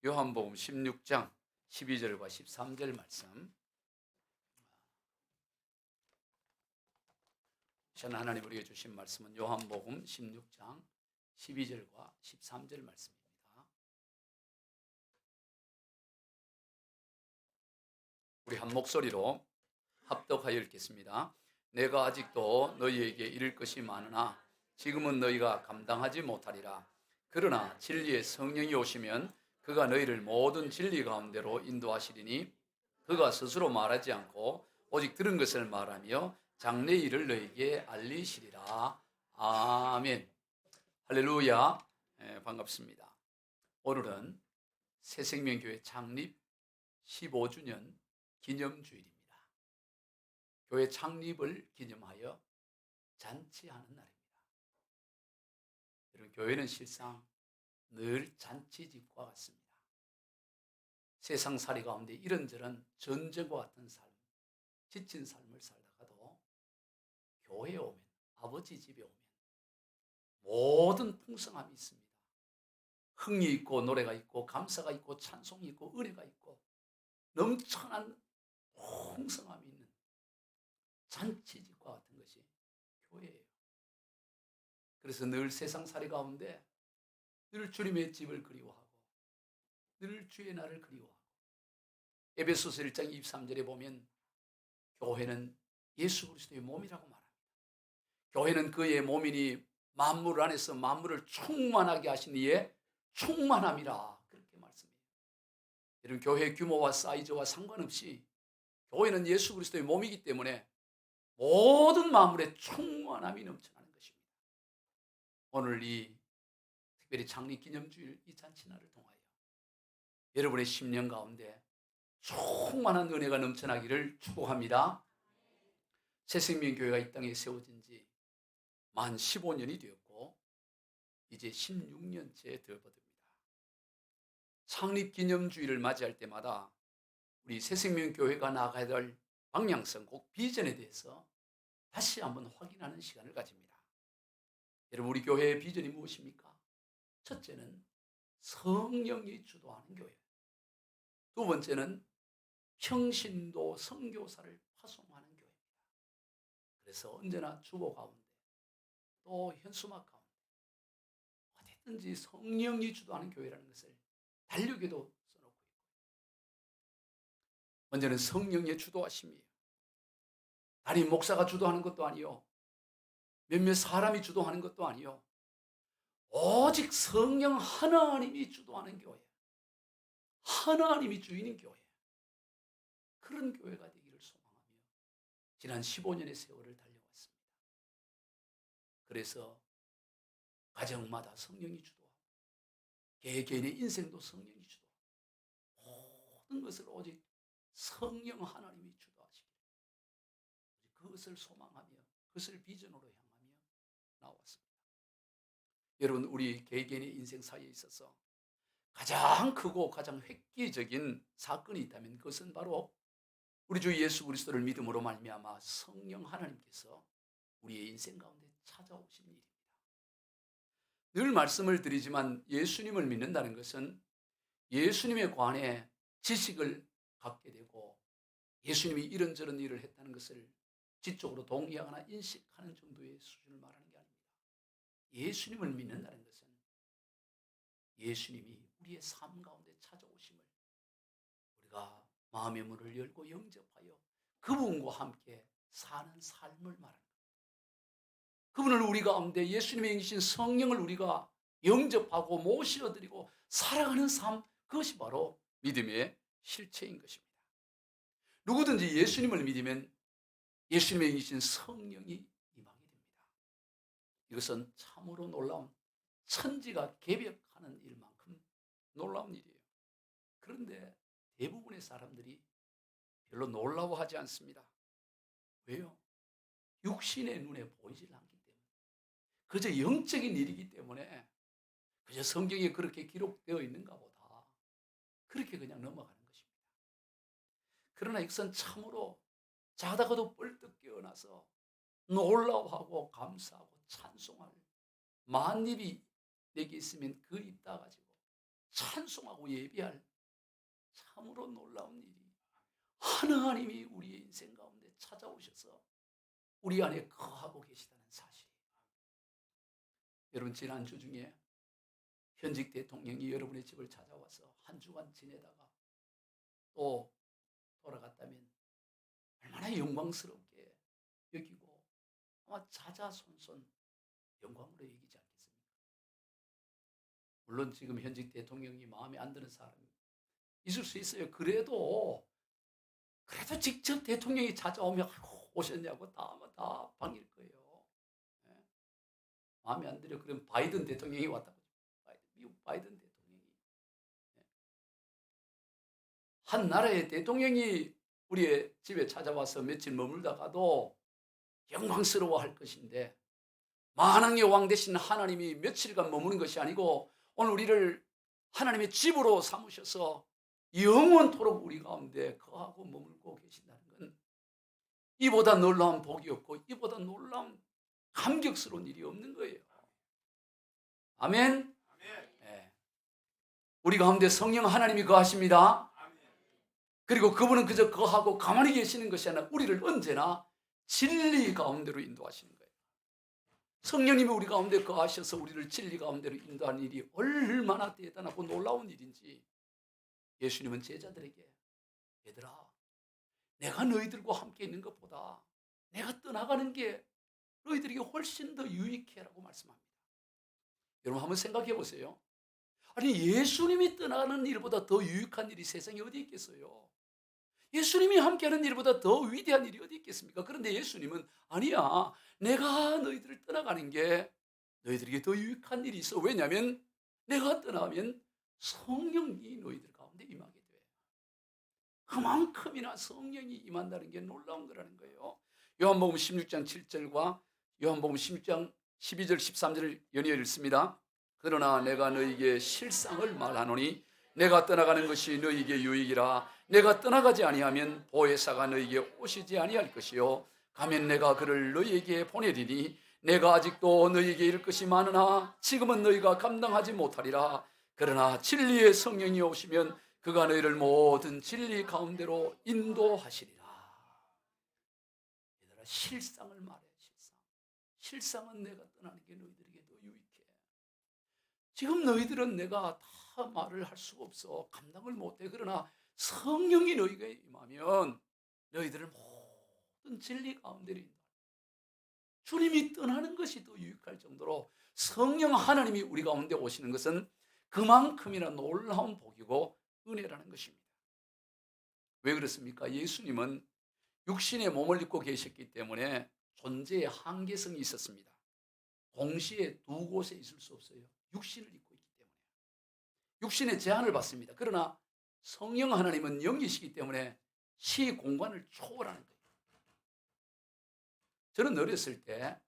요한복음 16장 12절과 13절 말씀. 저는 하나님 우리에게 주신 말씀은 요한복음 16장 12절과 13절 말씀입니다. 우리 한 목소리로 합독하여 읽겠습니다. 내가 아직도 너희에게 이를 것이 많으나 지금은 너희가 감당하지 못하리라. 그러나 진리의 성령이 오시면 그가 너희를 모든 진리 가운데로 인도하시리니 그가 스스로 말하지 않고 오직 들은 것을 말하며 장래 일을 너희에게 알리시리라. 아멘. 할렐루야. 반갑습니다. 오늘은 새생명교회 창립 15주년 기념주일입니다. 교회 창립을 기념하여 잔치하는 날입니다. 여러분, 교회는 실상 늘 잔치집과 같습니다. 세상살이 가운데 이런저런 전쟁과 같은 삶, 지친 삶을 살다가도 교회에 오면, 아버지 집에 오면 모든 풍성함이 있습니다. 흥이 있고 노래가 있고 감사가 있고 찬송이 있고 은혜가 있고 넘쳐난 풍성함이 있는 잔치집과 같은 것이 교회예요. 그래서 늘 세상살이 가운데 늘 주님의 집을 그리워하고 늘 주의 날을 그리워하고 에베소서 1장 23절에 보면 교회는 예수 그리스도의 몸이라고 말합니다. 교회는 그의 몸이니 만물 안에서 만물을 충만하게 하신 이의 충만함이라 그렇게 말씀해요. 여러분, 교회의 규모와 사이즈와 상관없이 교회는 예수 그리스도의 몸이기 때문에 모든 만물의 충만함이 넘쳐나는 것입니다. 오늘 이 특별히 창립기념주일 이 잔치날을 통하여 여러분의 10년 가운데 충만한 은혜가 넘쳐나기를 축복합니다. 새생명교회가 이 땅에 세워진 지 만 15년이 되었고 이제 16년째 되어버립니다. 창립기념주일을 맞이할 때마다 우리 새생명교회가 나아가야 될 방향성, 꼭 비전에 대해서 다시 한번 확인하는 시간을 가집니다. 여러분, 우리 교회의 비전이 무엇입니까? 첫째는 성령이 주도하는 교회. 두 번째는 평신도 선교사를 파송하는 교회입니다. 그래서 언제나 주보 가운데 또 현수막 가운데 어디든지 성령이 주도하는 교회라는 것을 달력에도 써놓고 있고, 먼저는 성령의 주도하심이에요. 단임 목사가 주도하는 것도 아니요, 몇몇 사람이 주도하는 것도 아니요, 오직 성령 하나님이 주도하는 교회, 하나님이 주인인 교회, 그런 교회가 되기를 소망하며 지난 15년의 세월을 달려왔습니다. 그래서 가정마다 성령이 주도하고 개개인의 인생도 성령이 주도하고 모든 것을 오직 성령 하나님이 주도하시기를, 그것을 소망하며 그것을 비전으로 향하며 나왔습니다. 여러분, 우리 개개인의 인생 사이에 있어서 가장 크고 가장 획기적인 사건이 있다면 그것은 바로 우리 주 예수 그리스도를 믿음으로 말미암아 성령 하나님께서 우리의 인생 가운데 찾아오신 일입니다. 늘 말씀을 드리지만 예수님을 믿는다는 것은 예수님에 관해 지식을 갖게 되고 예수님이 이런저런 일을 했다는 것을 지적으로 동의하거나 인식하는 정도의 수준을 말하는 게 아닙니다. 예수님을 믿는다는 것은 예수님이 우리의 삶 가운데 찾아오심을 우리가 마음의 문을 열고 영접하여 그분과 함께 사는 삶을 말하는 겁니다. 그분을 우리 가운데 예수님의 영이신 성령을 우리가 영접하고 모셔드리고 살아가는 삶, 그것이 바로 믿음의 실체인 것입니다. 누구든지 예수님을 믿으면 예수님의 영이신 성령이 임하게 됩니다. 이것은 참으로 놀라운, 천지가 개벽하는 일만큼 놀라운 일이에요. 그런데 대부분의 사람들이 별로 놀라워하지 않습니다. 왜요? 육신의 눈에 보이질 않기 때문에, 그저 영적인 일이기 때문에 그저 성경에 그렇게 기록되어 있는가 보다 그렇게 그냥 넘어가는 것입니다. 그러나 이것은 참으로 자다가도 뻘떡 깨어나서 놀라워하고 감사하고 찬송할 만입이 내게 있으면 그 입 다 가지고 찬송하고 예배할 참으로 놀라운 일이 하나님이 우리의 인생 가운데 찾아오셔서 우리 안에 거하고 계시다는 사실. 여러분, 지난주 중에 현직 대통령이 여러분의 집을 찾아와서 한 주간 지내다가 또 돌아갔다면 얼마나 영광스럽게 여기고 아마 자자손손 영광으로 여기지 않겠습니까? 물론 지금 현직 대통령이 마음에 안 드는 사람이 있을 수 있어요. 그래도 직접 대통령이 찾아오면 오셨냐고 다 반길 거예요. 예? 마음에 안 들어. 그럼 바이든 대통령이 왔다고. 미국 바이든 대통령이. 예? 한 나라의 대통령이 우리의 집에 찾아와서 며칠 머물다가도 영광스러워할 것인데, 만왕의 왕 되신 하나님이 며칠간 머무는 것이 아니고 오늘 우리를 하나님의 집으로 삼으셔서 영원토록 우리 가운데 거하고 머물고 계신다는 건 이보다 놀라운 복이 없고 이보다 놀라운 감격스러운 일이 없는 거예요. 아멘. 네. 우리 가운데 성령 하나님이 거하십니다. 그리고 그분은 그저 거하고 가만히 계시는 것이 아니라 우리를 언제나 진리 가운데로 인도하시는 거예요. 성령님이 우리 가운데 거하셔서 우리를 진리 가운데로 인도하는 일이 얼마나 대단하고 놀라운 일인지 예수님은 제자들에게, 얘들아, 내가 너희들과 함께 있는 것보다 내가 떠나가는 게 너희들에게 훨씬 더 유익해라고 말씀합니다. 여러분 한번 생각해 보세요. 아니, 예수님이 떠나가는 일보다 더 유익한 일이 세상에 어디 있겠어요? 예수님이 함께하는 일보다 더 위대한 일이 어디 있겠습니까? 그런데 예수님은 아니야, 내가 너희들을 떠나가는 게 너희들에게 더 유익한 일이 있어. 왜냐하면 내가 떠나면 성령이 너희들 가운데 임하게 돼. 그만큼이나 성령이 임한다는 게 놀라운 거라는 거예요. 요한복음 16장 7절과 요한복음 16장 12절 13절을 연이어 읽습니다. 그러나 내가 너희에게 실상을 말하노니 내가 떠나가는 것이 너희에게 유익이라. 내가 떠나가지 아니하면 보혜사가 너희에게 오시지 아니할 것이요 가면 내가 그를 너희에게 보내리니 내가 아직도 너희에게 이를 것이 많으나 지금은 너희가 감당하지 못하리라. 그러나 진리의 성령이 오시면 그가 너희를 모든 진리 가운데로 인도하시리라. 얘들아, 실상을 말해. 실상은 내가 떠나는 게 너희들에게 더 유익해. 지금 너희들은 내가 다 말을 할 수가 없어. 감당을 못해. 그러나 성령이 너희에게 임하면 너희들을 모든 진리 가운데로 인도하리라. 주님이 떠나는 것이 더 유익할 정도로 성령 하나님이 우리 가운데 오시는 것은 그만큼이나 놀라운 복이고 은혜라는 것입니다. 왜 그렇습니까? 예수님은 육신의 몸을 입고 계셨기 때문에 존재의 한계성이 있었습니다. 동시에 두 곳에 있을 수 없어요. 육신을 입고 있기 때문에. 육신의 제한을 받습니다. 그러나 성령 하나님은 영이시기 때문에 시 공간을 초월하는 거예요. 저는 어렸을 때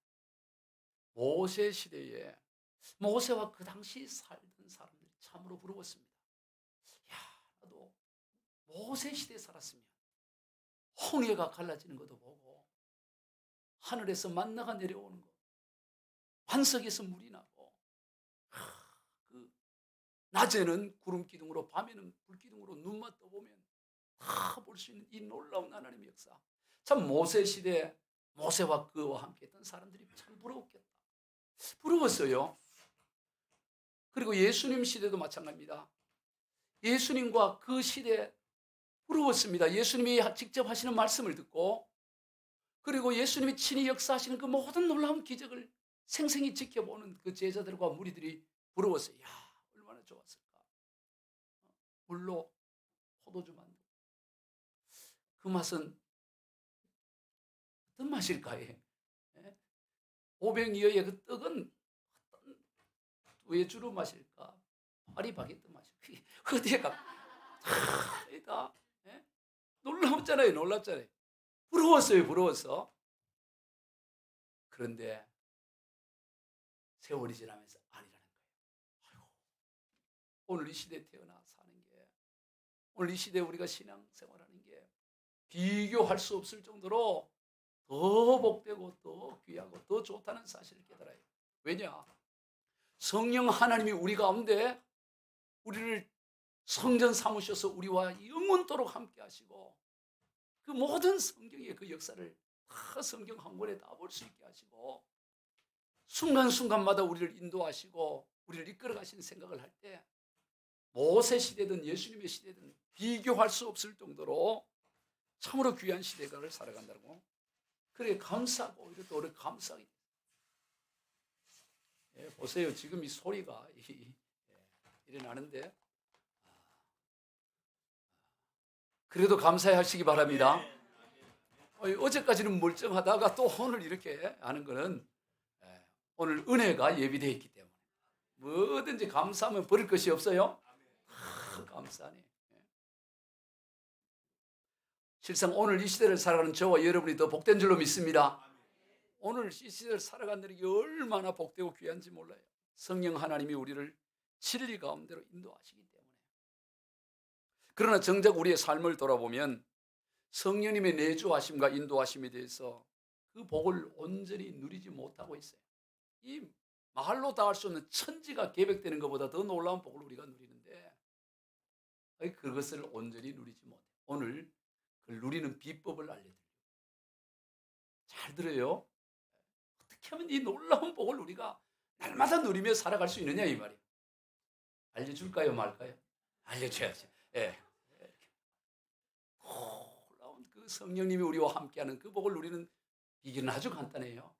모세 시대에 모세와 그 당시 살던 사람들이 참으로 부러웠습니다. 야, 나도 모세 시대에 살았으면 홍해가 갈라지는 것도 보고 하늘에서 만나가 내려오는 것, 반석에서 물이 나고, 그 낮에는 구름 기둥으로 밤에는 불 기둥으로 눈만 떠보면 다 볼 수 있는 이 놀라운 하나님의 역사. 참 모세 시대 모세와 그와 함께했던 사람들이 참 부러웠겠다. 부러웠어요. 그리고 예수님 시대도 마찬가지입니다. 예수님과 그 시대 부러웠습니다. 예수님이 직접 하시는 말씀을 듣고, 그리고 예수님이 친히 역사하시는 그 모든 놀라운 기적을 생생히 지켜보는 그 제자들과 무리들이 부러웠어요. 야, 얼마나 좋았을까. 물로 포도주 만들고 그 맛은 어떤 맛일까요? 500여의 그 떡은 어떤 외주로 맛일까? 파리바게뜨 맛일까? 어디가 다 놀랍잖아요. 놀랍잖아요. 부러웠어요. 부러웠어. 그런데 세월이 지나면서 아니라는 거예요. 아이고, 오늘 이 시대에 태어나 사는 게, 오늘 이 시대에 우리가 신앙생활하는 게 비교할 수 없을 정도로 더 복되고 더 귀하고 더 좋다는 사실을 깨달아요. 왜냐? 성령 하나님이 우리 가운데 우리를 성전 삼으셔서 우리와 영원토록 함께 하시고 그 모든 성경의 그 역사를 다 성경 한 권에 다 볼 수 있게 하시고 순간순간마다 우리를 인도하시고 우리를 이끌어 가시는 생각을 할 때 모세 시대든 예수님의 시대든 비교할 수 없을 정도로 참으로 귀한 시대를 살아간다고. 그래 감사하고 오히려 또 우리 감사하게. 예, 보세요. 지금 이 소리가 일어나는데 그래도 감사해 하시기 바랍니다. 어제까지는 멀쩡하다가 또 오늘 이렇게 하는 거는 오늘 은혜가 예비되어 있기 때문에 뭐든지 감사하면 버릴 것이 없어요. 감사하네. 실상 오늘 이 시대를 살아가는 저와 여러분이 더 복된 줄로 믿습니다. 오늘 이 시대를 살아가는 게 얼마나 복되고 귀한지 몰라요. 성령 하나님이 우리를 진리 가운데로 인도하시기 때문에. 그러나 정작 우리의 삶을 돌아보면 성령님의 내주하심과 인도하심에 대해서 그 복을 온전히 누리지 못하고 있어요. 이 말로 다 할 수 없는 천지가 계획되는 것보다 더 놀라운 복을 우리가 누리는데 그것을 온전히 누리지 못해요. 오늘 그걸 누리는 비법을 알려드려요. 잘 들어요. 어떻게 하면 이 놀라운 복을 우리가 날마다 누리며 살아갈 수 있느냐 이 말이에요. 알려줄까요 말까요? 알려줘야지. 예. 놀라운 그 성령님이 우리와 함께하는 그 복을 누리는 비결은 아주 간단해요.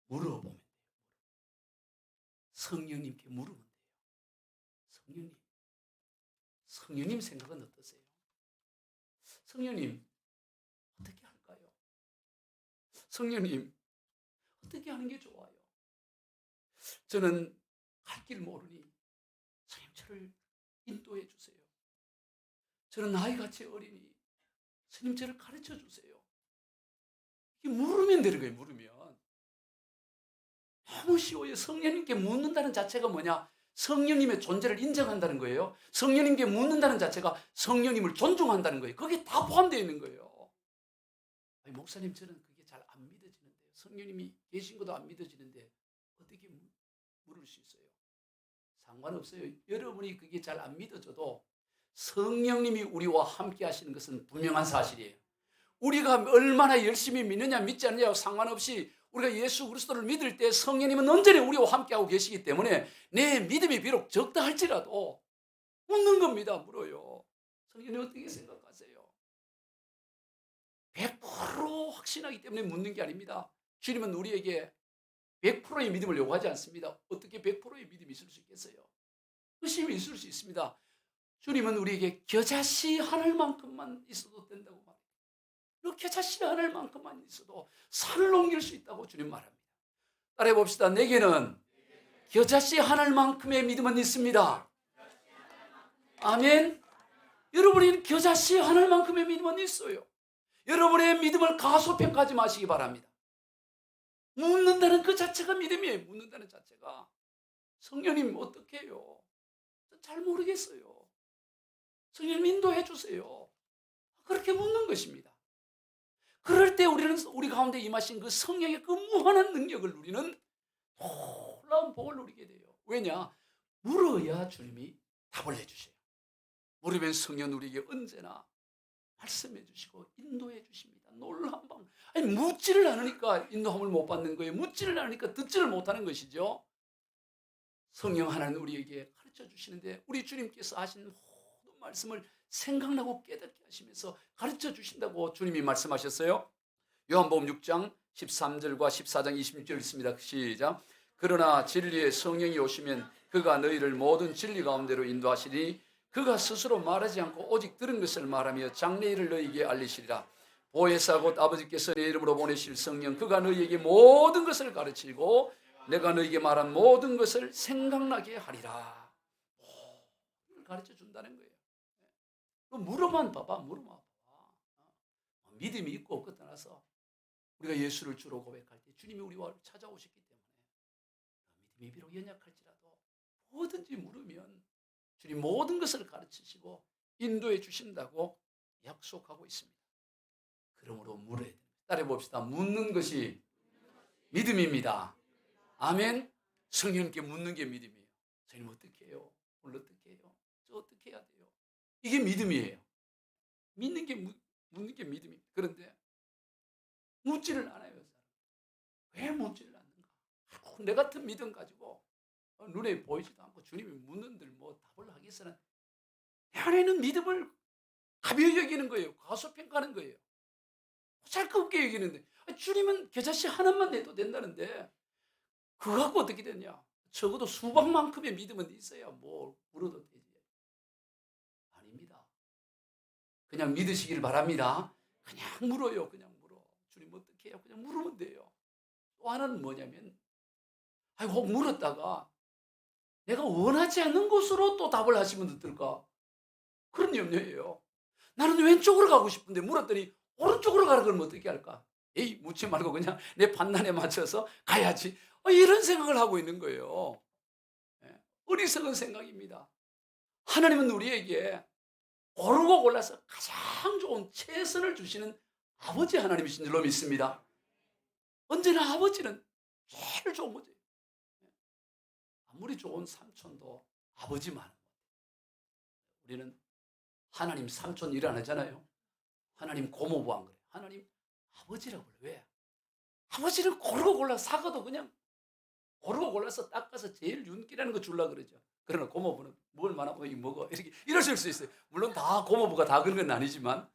물어보면 돼요. 성령님께 물으면 돼요. 성령님 생각은 어떠세요? 성령님 어떻게 할까요? 성령님 어떻게 하는 게 좋아요? 저는 갈 길 모르니 성령 저를 인도해 주세요. 저는 나이같이 어리니 스님 저를 가르쳐 주세요. 이게 물으면 되는 거예요. 물으면 너무 쉬워요. 성령님께 묻는다는 자체가 뭐냐? 성령님의 존재를 인정한다는 거예요. 성령님께 묻는다는 자체가 성령님을 존중한다는 거예요. 그게 다 포함되어 있는 거예요. 아니, 목사님 저는 그게 잘 안 믿어지는데요. 성령님이 계신 것도 안 믿어지는데 어떻게 물을 수 있어요? 상관없어요. 여러분이 그게 잘 안 믿어져도 성령님이 우리와 함께 하시는 것은 분명한 사실이에요. 우리가 얼마나 열심히 믿느냐 믿지 않느냐와 상관없이 우리가 예수 그리스도를 믿을 때 성령님은 언제나 우리와 함께하고 계시기 때문에 내 믿음이 비록 적다 할지라도 묻는 겁니다. 물어요. 성령님 어떻게 생각하세요? 100% 확신하기 때문에 묻는 게 아닙니다. 주님은 우리에게 100%의 믿음을 요구하지 않습니다. 어떻게 100%의 믿음이 있을 수 있겠어요? 의심이 있을 수 있습니다. 주님은 우리에게 겨자씨 하늘만큼만 있어도 된다고 말합니다. 겨자씨 하늘만큼만 있어도 산을 옮길 수 있다고 주님 말합니다. 따라해 봅시다. 내게는 겨자씨 하늘만큼의 믿음은 있습니다. 아멘. 여러분이 겨자씨 하늘만큼의 믿음은 있어요. 여러분의 믿음을 가소평가하지 마시기 바랍니다. 묻는다는 그 자체가 믿음이에요. 묻는다는 자체가. 성령님 어떻게 해요? 잘 모르겠어요. 성령님 인도해 주세요. 그렇게 묻는 것입니다. 그럴 때 우리는 우리 가운데 임하신 그 성령의 그 무한한 능력을 누리는 놀라운 복을 누리게 돼요. 왜냐? 물어야 주님이 답을 해주셔요. 물으면 성령 우리에게 언제나 말씀해 주시고 인도해 주십니다. 놀라운 방. 아니 묻지를 않으니까 인도함을 못 받는 거예요. 묻지를 않으니까 듣지를 못하는 것이죠. 성령 하나는 우리에게 가르쳐 주시는데 우리 주님께서 하신 모든 말씀을 생각나고 깨닫게 하시면서 가르쳐 주신다고 주님이 말씀하셨어요. 요한복음 6장 13절과 14장 26절 있습니다. 시작. 그러나 진리의 성령이 오시면 그가 너희를 모든 진리 가운데로 인도하시니 그가 스스로 말하지 않고 오직 들은 것을 말하며 장래일을 너희에게 알리시리라. 보혜사 곧 아버지께서 내 이름으로 보내실 성령 그가 너희에게 모든 것을 가르치고 내가 너희에게 말한 모든 것을 생각나게 하리라. 가르쳐 준다는 거예요. 물어만 봐봐. 물어만 봐봐. 믿음이 있고 없고 떠나서 우리가 예수를 주로 고백할 때 주님이 우리와 찾아오셨기 때문에 믿음이 비록 연약할지라도 뭐든지 물으면 주님 모든 것을 가르치시고 인도해 주신다고 약속하고 있습니다. 그러므로 물어야 됩니다. 따라해 봅시다. 묻는 것이 믿음입니다. 아멘. 성령님께 묻는 게 믿음이에요. 주님 어떻게 해요? 오늘 어떻게 해요? 저 어떻게 해야 돼요? 이게 믿음이에요. 묻는 게 믿음입니다. 그런데 묻지를 않아요. 왜 묻지를 않는가? 내 같은 믿음 가지고 눈에 보이지도 않고 주님이 묻는들 뭐 답을 하겠어는 내 안에 있는 믿음을 가벼이 여기는 거예요. 과소평가하는 거예요. 보잘것없게 여기는데 주님은 겨자씨 하나만 내도 된다는데 그거 갖고 어떻게 되냐? 적어도 수박만큼의 믿음은 있어야 뭐 물어도 되지. 아닙니다. 그냥 믿으시길 바랍니다. 그냥 물어요. 그냥 물어. 주님 어떻게 해요? 그냥 물으면 돼요. 또 하나는 뭐냐면 혹 물었다가 내가 원하지 않는 곳으로 또 답을 하시면 어떨까? 그런 염려예요. 나는 왼쪽으로 가고 싶은데 물었더니 오른쪽으로 가라 그러면 어떻게 할까? 에이, 묻지 말고 그냥 내 판단에 맞춰서 가야지. 이런 생각을 하고 있는 거예요. 예, 어리석은 생각입니다. 하나님은 우리에게 고르고 골라서 가장 좋은 최선을 주시는 아버지 하나님이신 줄로 믿습니다. 언제나 아버지는 제일 좋은 거죠. 아무리 좋은 삼촌도 아버지만. 우리는 하나님 삼촌 일 안 하잖아요. 하나님 고모부 안 그래. 하나님 아버지라고 그래. 왜? 아버지는 고르고 골라 사과도 그냥 고르고 골라서 닦아서 제일 윤기라는 거 주려고 그러죠. 그러나 고모부는 뭘 많아보고 이거 먹어. 이렇게 이러실 수 있어요. 물론 다 고모부가 다 그런 건 아니지만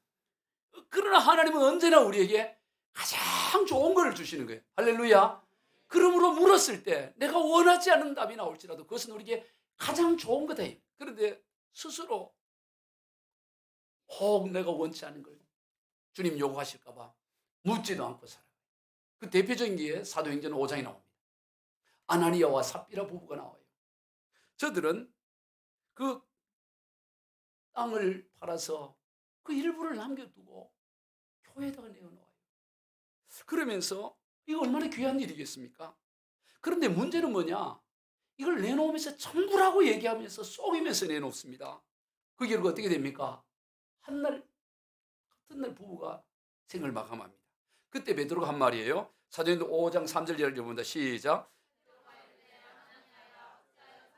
그러나 하나님은 언제나 우리에게 가장 좋은 걸 주시는 거예요. 할렐루야. 그러므로 물었을 때 내가 원하지 않는 답이 나올지라도 그것은 우리에게 가장 좋은 거다. 그런데 스스로 혹 내가 원치 않은 걸 주님 요구하실까 봐 묻지도 않고 살아요. 그 대표적인 게 사도행전 5장에 나옵니다. 아나니아와 삽비라 부부가 나와요. 저들은 그 땅을 팔아서 그 일부를 남겨두고 교회에다가 내어놓아요. 그러면서 이거 얼마나 귀한 일이겠습니까? 그런데 문제는 뭐냐? 이걸 내놓으면서 청구라고 얘기하면서 속이면서 내놓습니다. 그 결과 어떻게 됩니까? 같은 날 부부가 생을 마감합니다. 그때 베드로가 한 말이에요. 사도행전 5장 3절 읽어봅니다. 시작.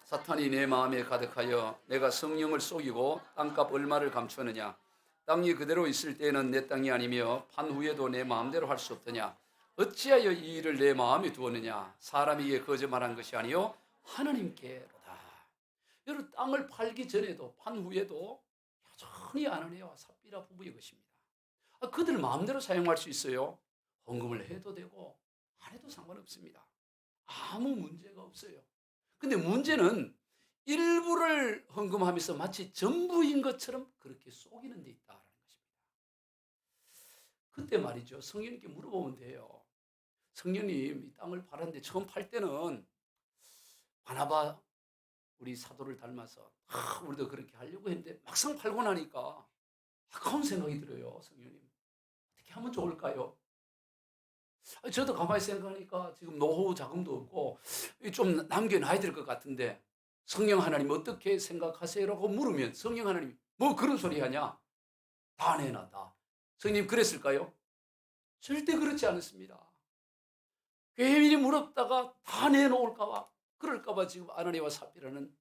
사탄이 내 마음에 가득하여 내가 성령을 속이고 땅값 얼마를 감추느냐. 땅이 그대로 있을 때에는 내 땅이 아니며 판 후에도 내 마음대로 할 수 없더냐. 어찌하여 이 일을 내 마음에 두었느냐. 사람에게 거짓말한 것이 아니요 하나님께로다. 여러분 땅을 팔기 전에도 판 후에도 여전히 아나니아와 삽비라 부부의 것입니다. 그들 마음대로 사용할 수 있어요. 헌금을 해도 되고 안 해도 상관없습니다. 아무 문제가 없어요. 근데 문제는 일부를 헌금하면서 마치 전부인 것처럼 그렇게 속이는 데 있다라는 것입니다. 그때 말이죠. 성령님께 물어보면 돼요. 성령님, 이 땅을 팔았는데 처음 팔 때는 바나바 우리 사도를 닮아서 우리도 그렇게 하려고 했는데 막상 팔고 나니까 아까운 생각이 들어요. 성령님. 어떻게 하면 좋을까요? 저도 가만히 생각하니까 지금 노후 자금도 없고 좀 남겨놔야 될 것 같은데 성령 하나님 어떻게 생각하세요? 라고 물으면 성령 하나님 뭐 그런 소리 하냐? 다 내놔다. 성님 그랬을까요? 절대 그렇지 않았습니다. 괜히 물었다가 다 내놓을까봐 그럴까봐 지금 아나니아와 삽비라는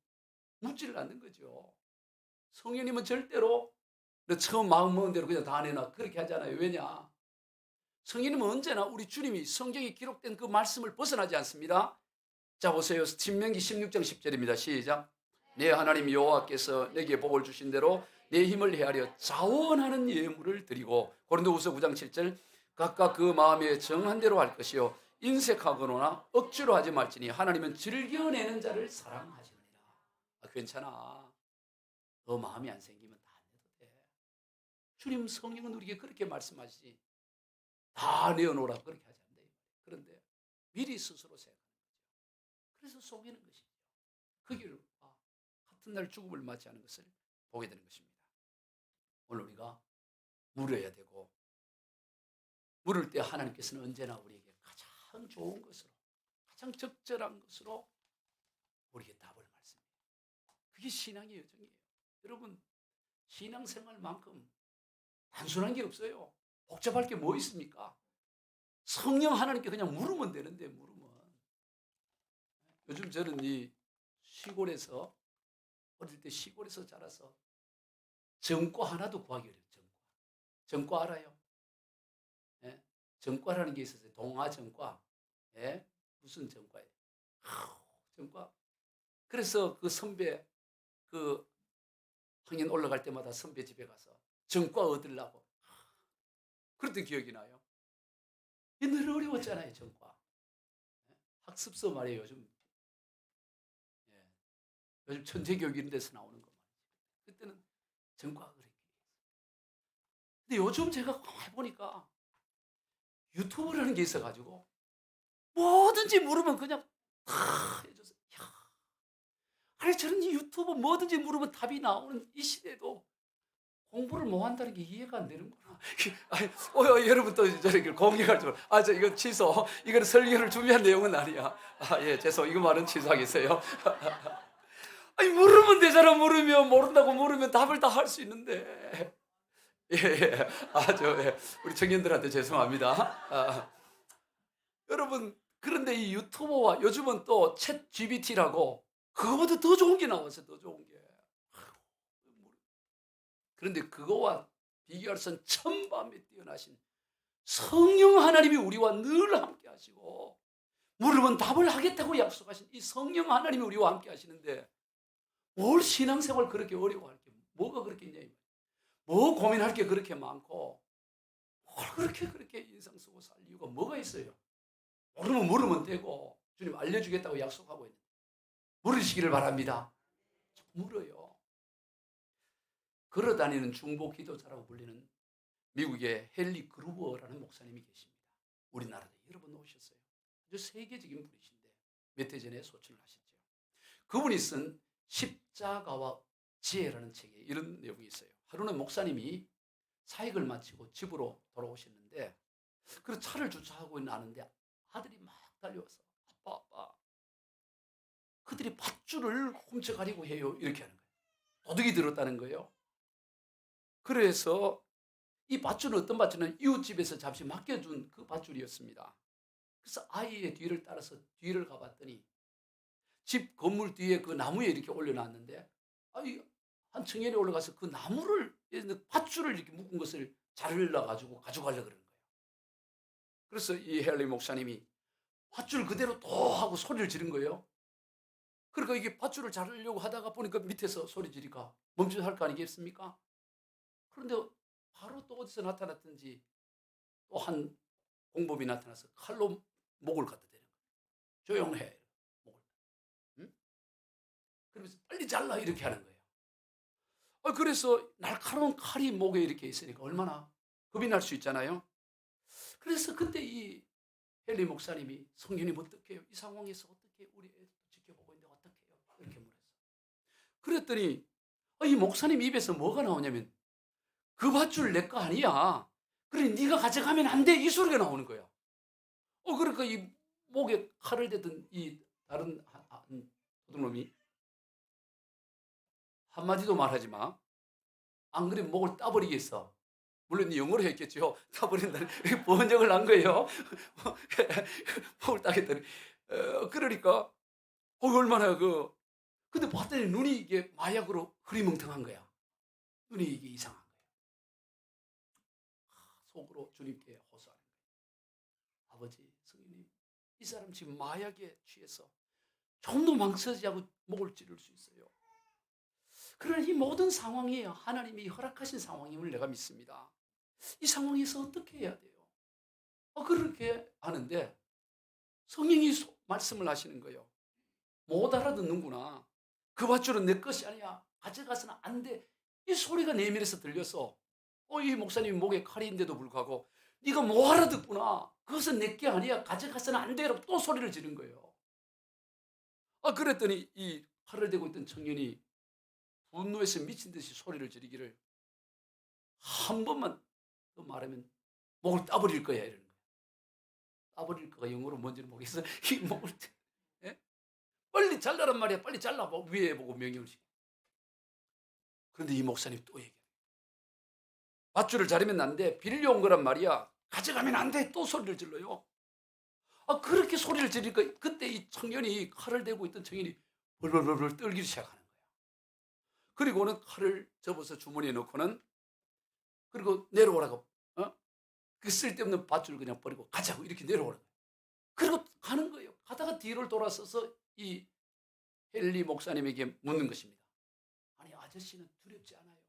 묻지를 않는 거죠. 성령님은 절대로 너 처음 마음 먹은 대로 그냥 다 내놔 그렇게 하잖아요. 왜냐? 성령님은 언제나 우리 주님이 성경에 기록된 그 말씀을 벗어나지 않습니다. 자 보세요. 신명기 16장 10절입니다. 시작. 내 하나님 여호와께서 내게 복을 주신 대로 내 힘을 헤아려 자원하는 예물을 드리고 고린도후서 9장 7절 각각 그 마음에 정한 대로 할 것이요 인색하거나 억지로 하지 말지니 하나님은 즐겨내는 자를 사랑하시느니라. 괜찮아. 너 마음이 안 생기면 다 안 내도 돼. 주님 성령은 우리에게 그렇게 말씀하시지. 다 내어놓으라 그렇게 하지 않는다. 그런데 미리 스스로 생각하는 거죠. 그래서 속이는 것이죠. 그 결과 같은 날 죽음을 맞지 않은 것을 보게 되는 것입니다. 오늘 우리가 물어야 되고 물을 때 하나님께서는 언제나 우리에게 가장 좋은 것으로 가장 적절한 것으로 우리에게 답을 말씀해요. 그게 신앙의 여정이에요. 여러분 신앙생활만큼 단순한 게 없어요. 복잡할 게 뭐 있습니까? 성령 하나님께 그냥 물으면 되는데 물으면 요즘 저는 이 시골에서 어릴 때 시골에서 자라서 전과 하나도 구하기 어려워요. 전과 알아요? 예? 전과라는 게 있었어요. 동아 전과. 예? 무슨 전과예요? 전과. 그래서 그 선배 그 학년 올라갈 때마다 선배 집에 가서 전과 얻으려고 그랬던 기억이 나요. 늘 어려웠잖아요, 전과. 예? 학습서 말이에요, 요즘. 예. 요즘 천재교육 이런 데서 나오는 거 말이죠. 그때는 전과가 그랬기. 근데 요즘 제가 가만히 보니까 유튜브라는 게 있어가지고 뭐든지 물으면 그냥 다 해줘서, 야, 아니 저런 유튜브 뭐든지 물으면 답이 나오는 이 시대도 공부를 못 한다는 게 이해가 안 되는구나. 아니, 여러분 또 저렇게 공개할 줄, 저 이거 취소. 이거는 설교를 준비한 내용은 아니야. 예, 죄송. 이거 말은 취소하겠어요. 아니, 물으면 되잖아. 물으면, 모른다고 물으면 답을 다 할 수 있는데. 예, 예. 예. 우리 청년들한테 죄송합니다. 여러분, 그런데 이 유튜버와 요즘은 또 챗 GPT라고 그거보다 더 좋은 게 나왔어요. 더 좋은 게. 그런데 그거와 비교할 선 천반에 뛰어나신 성령 하나님이 우리와 늘 함께 하시고 물으면 답을 하겠다고 약속하신 이 성령 하나님이 우리와 함께 하시는데 뭘 신앙생활 그렇게 어려워할 게 뭐가 그렇게 있냐, 뭐 고민할 게 그렇게 많고 뭘 그렇게 인상 쓰고 살 이유가 뭐가 있어요? 모르면 물으면 되고 주님 알려주겠다고 약속하고 있는데 물으시기를 바랍니다. 물어요. 걸어다니는 중보 기도자라고 불리는 미국의 헨리 그루버라는 목사님이 계십니다. 우리나라에 여러 번 오셨어요. 아주 세계적인 분이신데 몇 해 전에 소천을 하셨죠. 그분이 쓴 십자가와 지혜라는 책에 이런 내용이 있어요. 하루는 목사님이 사역을 마치고 집으로 돌아오셨는데 그 차를 주차하고 나는데 아들이 막 달려와서 아빠 그들이 밧줄을 훔쳐가려고 해요. 이렇게 하는 거예요. 도둑이 들었다는 거예요. 그래서 이 밧줄은 어떤 밧줄은 이웃집에서 잠시 맡겨준 그 밧줄이었습니다. 그래서 아이의 뒤를 따라서 뒤를 가봤더니 집 건물 뒤에 그 나무에 이렇게 올려놨는데 한 청년이 올라가서 그 나무를 밧줄을 이렇게 묶은 것을 자르려가지고 가져가려고 그러는 거예요. 그래서 이 헨리 목사님이 밧줄 그대로 또 하고 소리를 지른 거예요. 그러니까 이게 밧줄을 자르려고 하다가 보니까 밑에서 소리 지르니까 멈춰야 할 거 아니겠습니까? 그런데 바로 또 어디서 나타났든지 또 한 공범이 나타나서 칼로 목을 갖다 대는 거예요. 조용해. 목을. 응? 그러면서 빨리 잘라 이렇게 하는 거예요. 그래서 날카로운 칼이 목에 이렇게 있으니까 얼마나 겁이 날 수 있잖아요. 그래서 그때 이 헨리 목사님이 성령님 어떻게 해요? 이 상황에서 어떻게 우리 애들 지켜보고 있는데 어떻게 해요? 이렇게 물었어요. 그랬더니 이 목사님 입에서 뭐가 나오냐면 그 밧줄 내 거 아니야. 그래 네가 가져가면 안 돼. 이 소리가 나오는 거야. 그러니까 이 목에 칼을 대던 이 다른 도둑놈이 한마디도 말하지 마. 안 그러면 목을 따버리겠어. 물론 영어로 했겠죠. 따버린다는 번역을 한 거예요. 목을 따겠다니. 그러니까 얼마나 근데 봤더니 눈이 이게 마약으로 흐리멍텅한 거야. 눈이 이게 이상한 거예요. 속으로 주님께 호소하는 거예요. 아버지, 성령님, 이 사람 지금 마약에 취해서 조금도 망설이지 않고 목을 찌를 수 있어요. 그러나 이 모든 상황이 하나님이 허락하신 상황임을 내가 믿습니다. 이 상황에서 어떻게 해야 돼요? 그렇게 하는데 성령이 말씀을 하시는 거예요. 못 알아듣는구나. 그 밧줄은 내 것이 아니야. 가져가서는 안 돼. 이 소리가 내면에서 들려서 이 목사님이 목에 칼인데도 불구하고 네가 못 알아듣구나. 그것은 내 게 아니야. 가져가서는 안 돼. 라고 또 소리를 지른 거예요. 그랬더니 이 칼을 대고 있던 청년이 분노해서 미친 듯이 소리를 지르기를 한 번만 더 말하면 목을 따버릴 거야 이러는 거야. 따버릴 거가 영어로 뭔지는 모르겠어. 이 목을 예? 빨리 잘라란 말이야. 빨리 잘라. 위에 보고 명령을 시켜. 그런데 이 목사님 또 얘기해. 밧줄을 자르면 안 돼. 빌려온 거란 말이야. 가져가면 안 돼. 또 소리를 질러요. 그렇게 소리를 지르니까 그때 이 청년이 칼을 대고 있던 청년이 벌벌벌벌 떨기 시작하는 거예요. 그리고는 칼을 접어서 주머니에 넣고는 그리고 내려오라고 그 쓸데없는 밧줄 그냥 버리고 가자고 이렇게 내려오라고. 그리고 가는 거예요. 가다가 뒤를 돌아서서 이 헨리 목사님에게 묻는 것입니다. 아니 아저씨는 두렵지 않아요?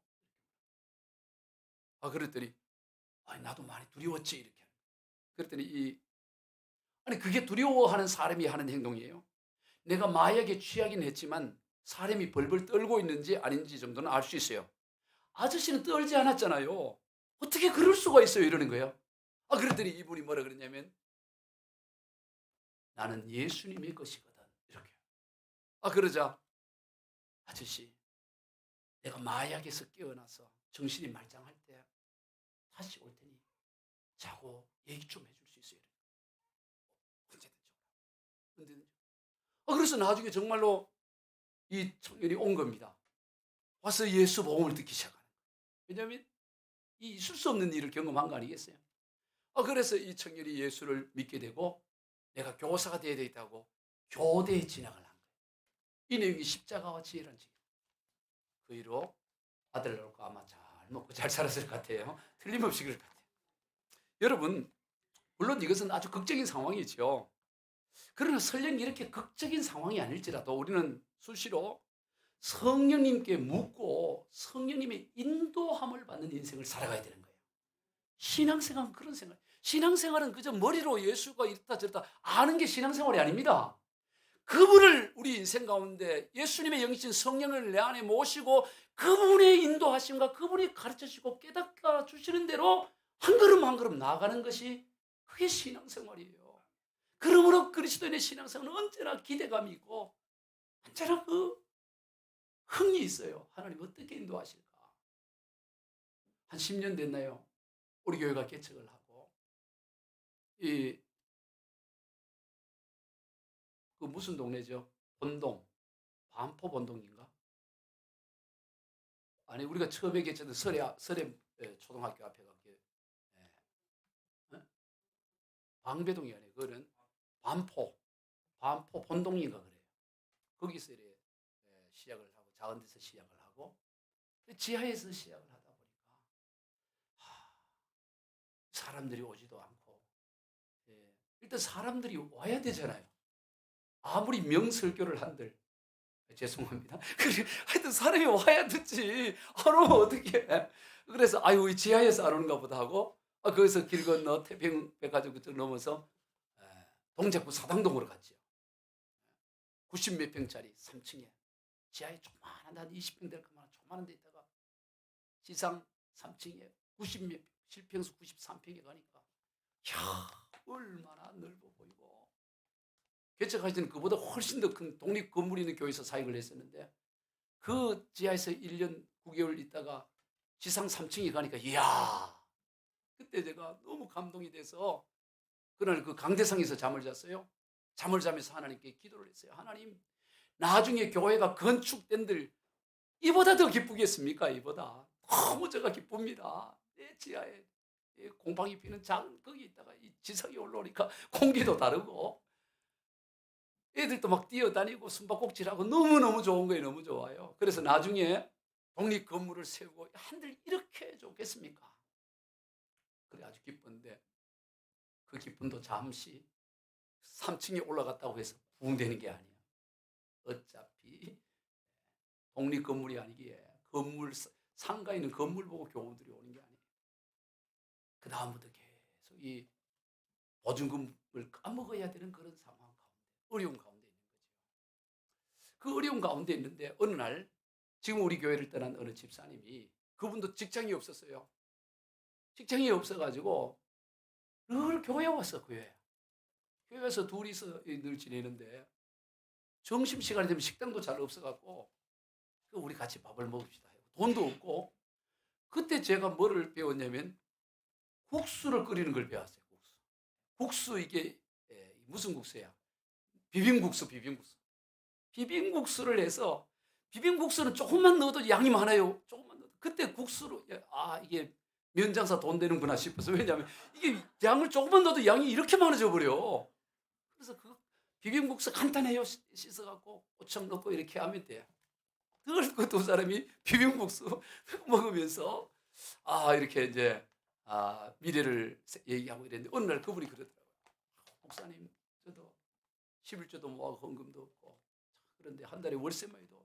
그랬더니 아니 나도 많이 두려웠지 이렇게. 그랬더니 아니 그게 두려워하는 사람이 하는 행동이에요. 내가 마약에 취하긴 했지만 사람이 벌벌 떨고 있는지 아닌지 정도는 알 수 있어요. 아저씨는 떨지 않았잖아요. 어떻게 그럴 수가 있어요? 이러는 거예요. 그랬더니 이분이 뭐라 그랬냐면 나는 예수님의 것이거든. 이렇게. 그러자 아저씨 내가 마약에서 깨어나서 정신이 말짱할 때 다시 올 테니 자고 얘기 좀 해줄 수 있어요. 언제든지 오라. 언제든지. 그래서 나중에 정말로 이 청년이 온 겁니다. 와서 예수 복음을 듣기 시작하는 거예요. 왜냐하면 이 있을 수 없는 일을 경험한 거 아니겠어요? 그래서 이 청년이 예수를 믿게 되고 내가 교사가 되어야 되겠다고 교대에 진학을 한 거예요. 이 내용이 십자가와 지혜라는 책이에요. 그 이후로 아들 낳고 아마 잘 먹고 잘 살았을 것 같아요. 틀림없이 그럴 것 같아요. 여러분 물론 이것은 아주 극적인 상황이죠. 그러나 설령 이렇게 극적인 상황이 아닐지라도 우리는 수시로 성령님께 묻고 성령님의 인도함을 받는 인생을 살아가야 되는 거예요. 신앙생활은 그런 생활. 신앙생활은 그저 머리로 예수가 이렇다 저렇다 아는 게 신앙생활이 아닙니다. 그분을 우리 인생 가운데 예수님의 영이신 성령을 내 안에 모시고 그분의 인도하심과 그분이 가르쳐주시고 깨닫게 주시는 대로 한 걸음 한 걸음 나아가는 것이 그게 신앙생활이에요. 그러므로 그리스도인의 신앙생활은 언제나 기대감이 있고 언제나 그 흥이 있어요. 하나님 어떻게 인도하실까? 한 10년 됐나요? 우리 교회가 개척을 하고 그 무슨 동네죠? 본동, 반포 본동인가? 아니 우리가 처음에 개척한 설에 초등학교 앞에가 방배동이 아니에요. 그거는 반포 본동인가 그래요. 거기서 시작을 하고 작은 데서 시작을 하고 지하에서 시작을 하다 보니까 사람들이 오지도 않고 일단 사람들이 와야 되잖아요. 아무리 명설교를 한들 죄송합니다. 하여튼 사람이 와야 듣지. 안 오면 어떡해. 그래서 아유 지하에서 안 오는가 보다 하고 거기서 길 건너 태평백화점 그쪽 넘어서 동작구 사당동으로 갔죠. 90몇 평짜리 3층에 지하에 조그마한 한 20평 될 것만 조그마한 데 있다가 지상 3층에 90몇 실평수 93평에 가니까 얼마나 넓어 보이고 개척하기 전에 그보다 훨씬 더 큰 독립 건물이 있는 교회에서 사역을 했었는데 그 지하에서 1년 9개월 있다가 지상 3층에 가니까 이야 그때 제가 너무 감동이 돼서 그날 그 강대상에서 잠을 잤어요. 잠을 자면서 하나님께 기도를 했어요. 하나님 나중에 교회가 건축된들 이보다 더 기쁘겠습니까? 이보다 너무 제가 기쁩니다. 내 지하에 곰팡이 피는 작은 거기 있다가 이 지상에 올라오니까 공기도 다르고 애들도 막 뛰어다니고 숨바꼭질하고 너무너무 좋은 거예요. 너무 좋아요. 그래서 나중에 독립 건물을 세우고 한들 이렇게 좋겠습니까? 그래 아주 기쁜데 그 기쁨도 잠시 3층에 올라갔다고 해서 부흥되는 게 아니에요. 어차피 독립 건물이 아니기에 건물 상가 있는 건물 보고 교우들이 오는 게 아니에요. 그 다음부터 계속 이 보증금을 까먹어야 되는 그런 상황 가운데 어려운 가운데 있는 거죠. 그 어려운 가운데 있는데 어느 날 지금 우리 교회를 떠난 어느 집사님이 그분도 직장이 없었어요. 직장이 없어가지고 늘 교회에 왔어. 교회에서 둘이서 늘 지내는데 점심시간이 되면 식당도 잘 없어갖고 우리 같이 밥을 먹읍시다. 돈도 없고 그때 제가 뭐를 배웠냐면 국수를 끓이는 걸 배웠어요. 국수 이게 무슨 국수야? 비빔국수를 해서 비빔국수는 조금만 넣어도 양이 많아요. 조금만 넣어도 그때 국수로 이게 면장사 돈 되는구나 싶어서 왜냐하면 이게 양을 조금만 넣어도 양이 이렇게 많아져 버려. 그래서 그 비빔국수 간단해요. 씻어갖고 고추장 넣고 이렇게 하면 돼. 그 두 사람이 비빔국수 먹으면서 이렇게 이제 미래를 얘기하고 이랬는데 어느 날 그분이 그러더라고요. 목사님, 저도 11조도 모아서 헌금도 없고 그런데 한 달에 월세만 해도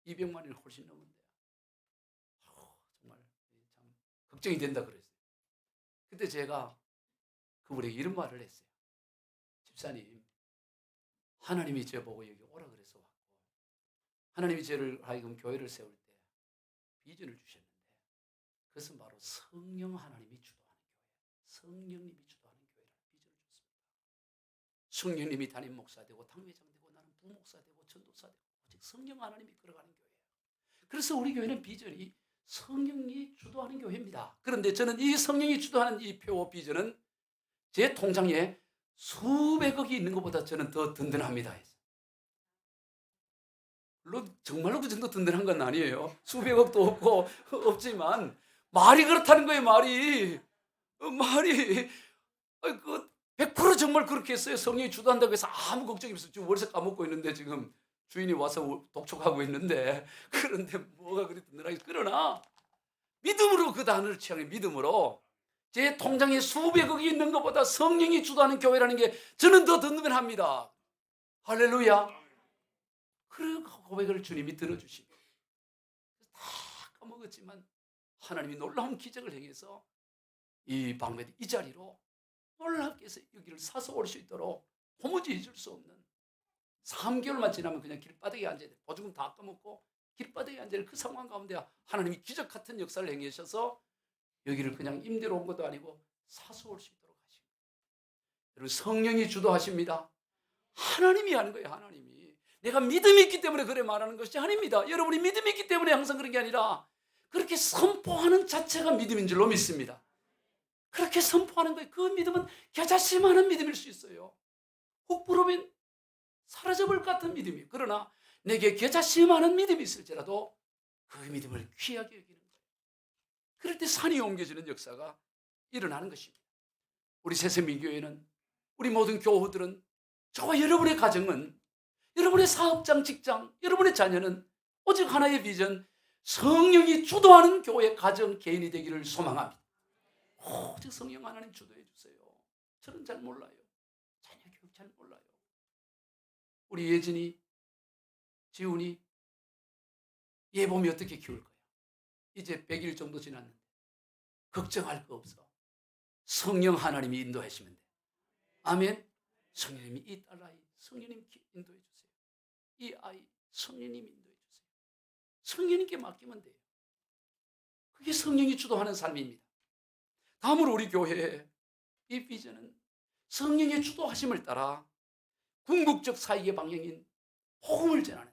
200만 원이 훨씬 넘는데 정말 참 걱정이 된다 그랬어요. 그때 제가 그분에게 이런 말을 했어요. 집사님, 하나님이 저보고 여기 오라 그래서 왔고 하나님이 저를 하여금 교회를 세울 때 비전을 주셨는데 그것은 바로 성령 하나님이 주도하는 교회, 성령님이 주도하는 교회라는 비전을 줬습니다. 성령님이 담임 목사 되고 당회장 되고 나는 부목사 되고 전도사 되고 오직 성령 하나님이 끌어가는 교회예요. 그래서 우리 교회는 비전이 성령이 주도하는 교회입니다. 그런데 저는 이 성령이 주도하는 이 표어 비전은 제 통장에 수백억이 있는 것보다 저는 더 든든합니다. 물론 정말로 그 정도 든든한 건 아니에요. 수백억도 없고 없지만 말이 그렇다는 거예요. 말이 그 100% 정말 그렇게 했어요. 성령이 주도한다고 해서 아무 걱정이 없어요. 지금 월세 까먹고 있는데 지금 주인이 와서 독촉하고 있는데 그런데 뭐가 그리 든든하게. 그러나 믿음으로 그 단어를 취하는 믿음으로 제 통장에 수백억이 있는 것보다 성령이 주도하는 교회라는 게 저는 더 든든합니다. 할렐루야. 그 고백을 주님이 들어주시고 다 까먹었지만 하나님이 놀라운 기적을 행해서 이 방배드 이 자리로 놀랍게 해서 여기를 사서 올 수 있도록 도무지 잊을 수 없는 3개월만 지나면 그냥 길바닥에 앉아야 돼. 보증금 다 까먹고 길바닥에 앉아야 그 상황 가운데 하나님이 기적 같은 역사를 행하셔서 여기를 그냥 임대로 온 것도 아니고 사서 올 수 있도록 하시고. 여러분, 성령이 주도하십니다. 하나님이 하는 거예요. 하나님이. 내가 믿음이 있기 때문에 그래 말하는 것이 아닙니다. 여러분이 믿음이 있기 때문에 항상 그런 게 아니라 그렇게 선포하는 자체가 믿음인 줄로 믿습니다. 그렇게 선포하는 거예요. 그 믿음은 겨자씨만한 믿음일 수 있어요. 훅 불으면 사라져버릴 것 같은 믿음이에요. 그러나 내게 겨자씨만한 믿음이 있을지라도 그 믿음을 귀하게 여기는 거예요. 그럴 때 산이 옮겨지는 역사가 일어나는 것입니다. 우리 새세민교회는, 우리 모든 교우들은, 저와 여러분의 가정은, 여러분의 사업장, 직장, 여러분의 자녀는 오직 하나의 비전, 성령이 주도하는 교회, 가정, 개인이 되기를 소망합니다. 오직 성령 하나님 주도해 주세요. 저는 잘 몰라요. 자녀 교육 잘 몰라요. 우리 예진이, 지훈이 예봄이 어떻게 키울 거야? 이제 100일 정도 지났는데 걱정할 거 없어. 성령 하나님이 인도하시면 돼. 아멘. 성령님이 이 딸아이 성령님 인도해 주세요. 이 아이 성령님 인도해 주세요. 성령님께 맡기면 돼요. 그게 성령이 주도하는 삶입니다. 다음으로 우리 교회의 이 비전은 성령의 주도하심을 따라 궁극적 사역의 방향인 복음을 전하는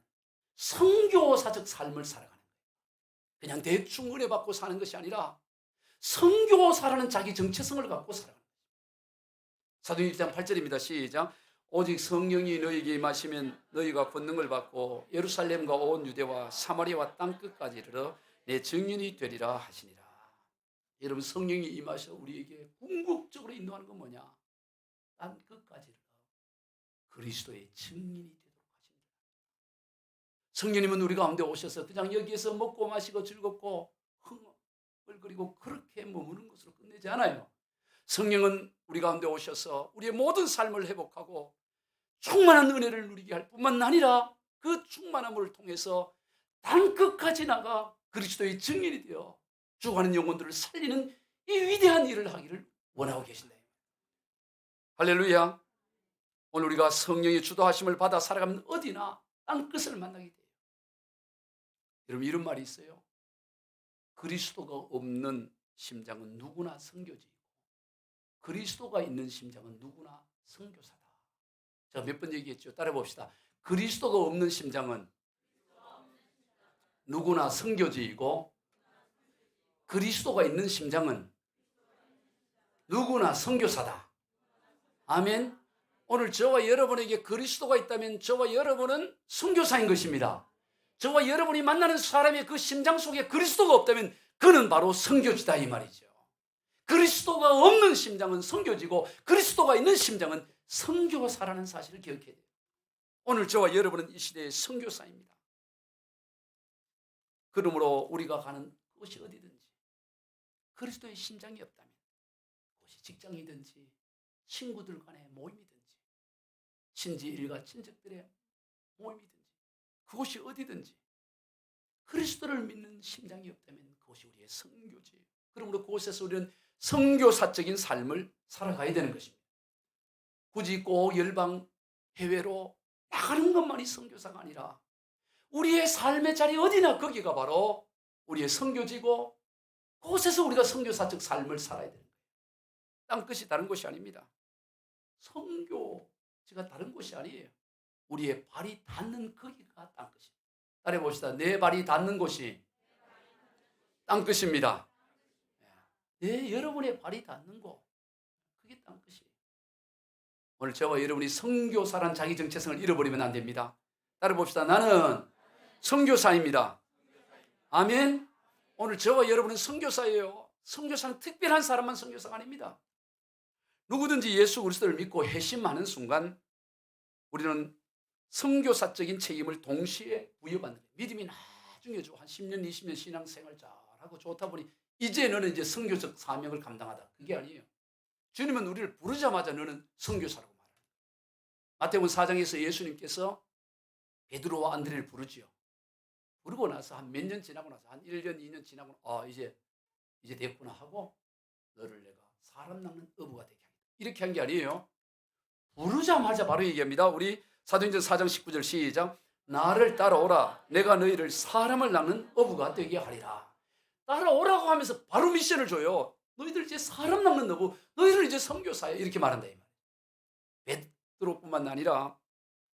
선교사적 삶을 살아가는 거예요. 그냥 대충 은혜 받고 사는 것이 아니라 선교사라는 자기 정체성을 갖고 살아가는 거예요. 사도행전 1장 8절입니다. 시작. 오직 성령이 너희에게 임하시면 너희가 권능을 받고 예루살렘과 온 유대와 사마리아와 땅끝까지 이르러 내 증인이 되리라 하시니라. 여러분, 성령이 임하셔 우리에게 궁극적으로 인도하는 건 뭐냐? 땅끝까지 이르러 그리스도의 증인이 되도록 하십니다. 성령님은 우리 가운데 오셔서 그냥 여기에서 먹고 마시고 즐겁고 흥얼거리고 그렇게 머무는 것으로 끝내지 않아요. 성령은 우리 가운데 오셔서 우리의 모든 삶을 회복하고 충만한 은혜를 누리게 할 뿐만 아니라 그 충만함을 통해서 땅끝까지 나가 그리스도의 증인이 되어 죽어가는 영혼들을 살리는 이 위대한 일을 하기를 원하고 계신다. 할렐루야. 오늘 우리가 성령의 주도하심을 받아 살아가면 어디나 땅끝을 만나게 돼요. 여러분, 이런 말이 있어요. 그리스도가 없는 심장은 누구나 선교지이고 그리스도가 있는 심장은 누구나 선교사다. 제가 몇 번 얘기했죠. 따라 봅시다. 그리스도가 없는 심장은 누구나 선교지이고 그리스도가 있는 심장은 누구나 선교사다. 아멘. 오늘 저와 여러분에게 그리스도가 있다면 저와 여러분은 선교사인 것입니다. 저와 여러분이 만나는 사람의 그 심장 속에 그리스도가 없다면 그는 바로 선교지다 이 말이죠. 그리스도가 없는 심장은 선교지고 그리스도가 있는 심장은 선교사라는 사실을 기억해야 돼요. 오늘 저와 여러분은 이 시대의 선교사입니다. 그러므로 우리가 가는 곳이 어디든지 그리스도의 심장이 없다면 그것이 직장이든지 친구들 간의 모임이든지 친지 일가 친척들의 모임이든지 그곳이 어디든지 그리스도를 믿는 심장이 없다면 그것이 우리의 선교지. 그러므로 그곳에서 우리는 선교사적인 삶을 살아가야 되는 것입니다. 굳이 꼭 열방 해외로 나가는 것만이 선교사가 아니라 우리의 삶의 자리 어디나 거기가 바로 우리의 선교지고 그곳에서 우리가 선교사적 삶을 살아야 되는 거예요. 땅끝이 다른 곳이 아닙니다. 선교지가 다른 곳이 아니에요. 우리의 발이 닿는 거기가 땅끝입니다. 따라해 봅시다. 내 발이 닿는 곳이 땅끝입니다. 여러분의 발이 닿는 곳, 그게 땅끝이에요. 오늘 저와 여러분이 선교사란 자기 정체성을 잃어버리면 안 됩니다. 따라해 봅시다. 나는 선교사입니다. 아멘. 오늘 저와 여러분은 선교사예요. 선교사는 특별한 사람만 선교사가 아닙니다. 누구든지 예수 그리스도를 믿고 회심하는 순간 우리는 선교사적인 책임을 동시에 부여받는 거예요. 믿음이 나중에 한 10년, 20년 신앙생활 잘하고 좋다 보니 이제 너는 이제 선교적 사명을 감당하다. 그게 아니에요. 주님은 우리를 부르자마자 너는 선교사라고 말합니다. 마태복음 4장에서 예수님께서 베드로와 안드레를 부르지요. 부르고 나서 한 몇 년 지나고 나서 한 1년, 2년 지나고 이제 됐구나 하고 너를 내가 사람 낚는 어부가 되게 하겠다. 이렇게 한 게 아니에요. 부르자마자 바로 얘기합니다. 우리 사도행전 4장 19절 시작. 나를 따라오라. 내가 너희를 사람을 낚는 어부가 되게 하리라. 따라오라고 하면서 바로 미션을 줘요. 너희들 이제 사람 낚는 어부, 너희들 이제 선교사야. 이렇게 말한다 이 말이에요. 베드로뿐만 아니라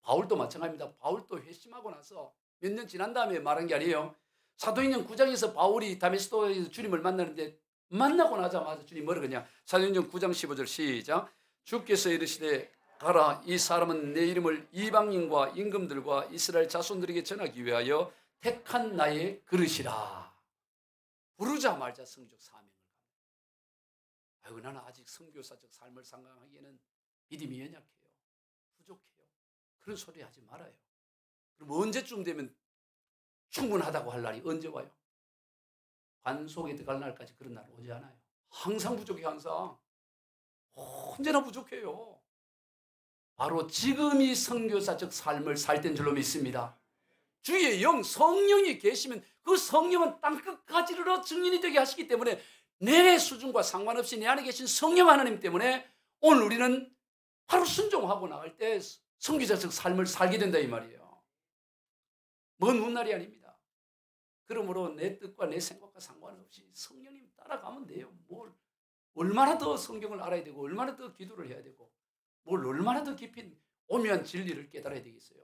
바울도 마찬가지입니다. 바울도 회심하고 나서 몇 년 지난 다음에 말한 게 아니에요. 사도행전 9장에서 바울이 다메스코에서 주님을 만나는데 만나고 나자마자 주님 뭐라 그러냐. 사도행전 9장 15절 시작. 주께서 이르시되 가라. 이 사람은 내 이름을 이방인과 임금들과 이스라엘 자손들에게 전하기 위하여 택한 나의 그릇이라. 부르자마자 성적 사명을 갑니다. 아이고 나는 아직 선교사적 삶을 상상하기에는 믿음이 연약해요. 부족해요. 그런 소리 하지 말아요. 그럼 언제쯤 되면 충분하다고 할 날이 언제 와요? 관속에 들어갈 날까지 그런 날 오지 않아요. 항상 부족해. 항상 언제나 부족해요. 바로 지금이 선교사적 삶을 살 땐 줄로 믿습니다. 주의 영 성령이 계시면 그 성령은 땅끝까지 이르러 증인이 되게 하시기 때문에 내 수준과 상관없이 내 안에 계신 성령 하나님 때문에 오늘 우리는 바로 순종하고 나갈 때 선교사적 삶을 살게 된다 이 말이에요. 먼 훗날이 아닙니다. 그러므로 내 뜻과 내 생각과 상관없이 성령님 따라가면 돼요. 뭘 얼마나 더 성경을 알아야 되고 얼마나 더 기도를 해야 되고 뭘 얼마나 더 깊이 오묘한 진리를 깨달아야 되겠어요.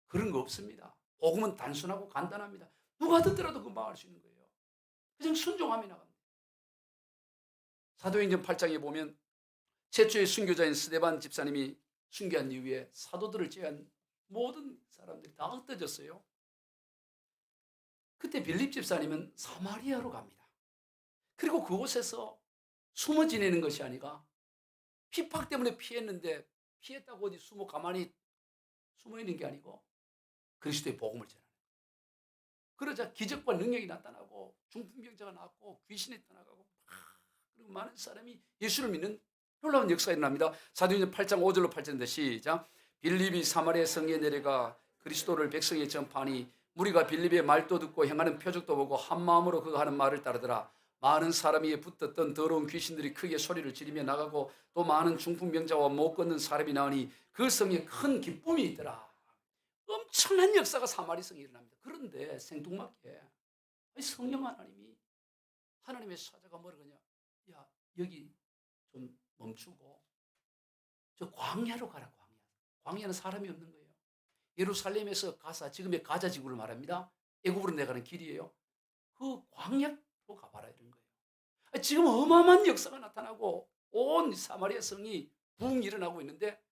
그런 거 없습니다. 복음은 단순하고 간단합니다. 누가 듣더라도 금방 알 수 있는 거예요. 그냥 순종하면 나갑니다. 사도행전 8장에 보면 최초의 순교자인 스데반 집사님이 순교한 이후에 사도들을 제외한 모든 사람들이 다 흩어졌어요. 그때 빌립 집사님은 사마리아로 갑니다. 그리고 그곳에서 숨어 지내는 것이 아니라 핍박 때문에 피했는데 피했다고 어디 가만히 숨어 있는 게 아니고 그리스도의 복음을 전하는 거예요. 그러자 기적과 능력이 나타나고 중풍병자가 낫고 귀신이 떠나가고 그리고 많은 사람이 예수를 믿는 놀라운 역사가 일어납니다. 사도행전 8장 5절로 8절인데 시작. 빌립이 사마리아 성에 내려가 그리스도를 백성에 전파하니 무리가 빌립의 말도 듣고 행하는 표적도 보고 한 마음으로 그가 하는 말을 따르더라. 많은 사람이 붙었던 더러운 귀신들이 크게 소리를 지르며 나가고 또 많은 중풍병자와 못 걷는 사람이 나오니 그 성에 큰 기쁨이 있더라. 엄청난 역사가 사마리 성에 일어납니다. 그런데 생뚱맞게 성령 하나님이 하나님의 사자가 뭐라 그러냐. 야 여기 좀 멈추고 저 광야로 가라. 광야는 사람이 없는 거예요. 예루살렘에서 가사 지금의 가자 지구를 말합니다. 애굽으로 내가는 길이에요. 그 광야로 가봐라 이런 거예요. 지금 어마어마한 역사가 나타나고 온 사마리아 성이 붕 일어나고 있는데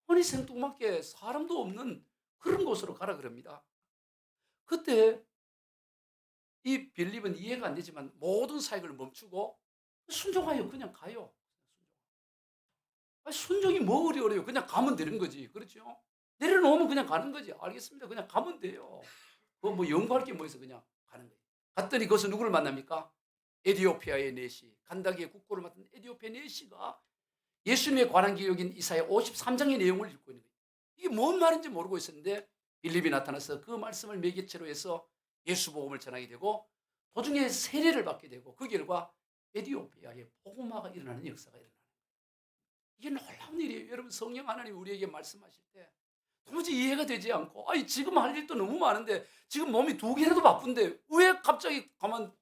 아니 생뚱맞게 사람도 없는 그런 곳으로 가라 그럽니다. 그때 이 빌립은 이해가 안 되지만 모든 사역을 멈추고 순종하여 그냥 가요. 순종이 뭐 어려워요. 그냥 가면 되는 거지. 그렇죠? 내려놓으면 그냥 가는 거지. 알겠습니다. 그냥 가면 돼요. 뭐 연구할 게 뭐 있어. 그냥 가는 거예요. 갔더니 거기서 누구를 만납니까? 에디오피아의 내시, 간다기의 국고를 맡은 에디오피아 내시가 예수님에 관한 기록인 이사야 53장의 내용을 읽고 있는 거예요. 이게 뭔 말인지 모르고 있었는데 빌립이 나타나서 그 말씀을 매개체로 해서 예수 복음을 전하게 되고 도중에 세례를 받게 되고 그 결과 에디오피아에 복음화가 일어나는 역사가 일어나는 거예요. 이게 놀라운 일이에요. 여러분, 성령 하나님 우리에게 말씀하실 때 도무지 이해가 되지 않고, 아니 지금 할 일도 너무 많은데 지금 몸이 두 개라도 바쁜데 왜 갑자기 가만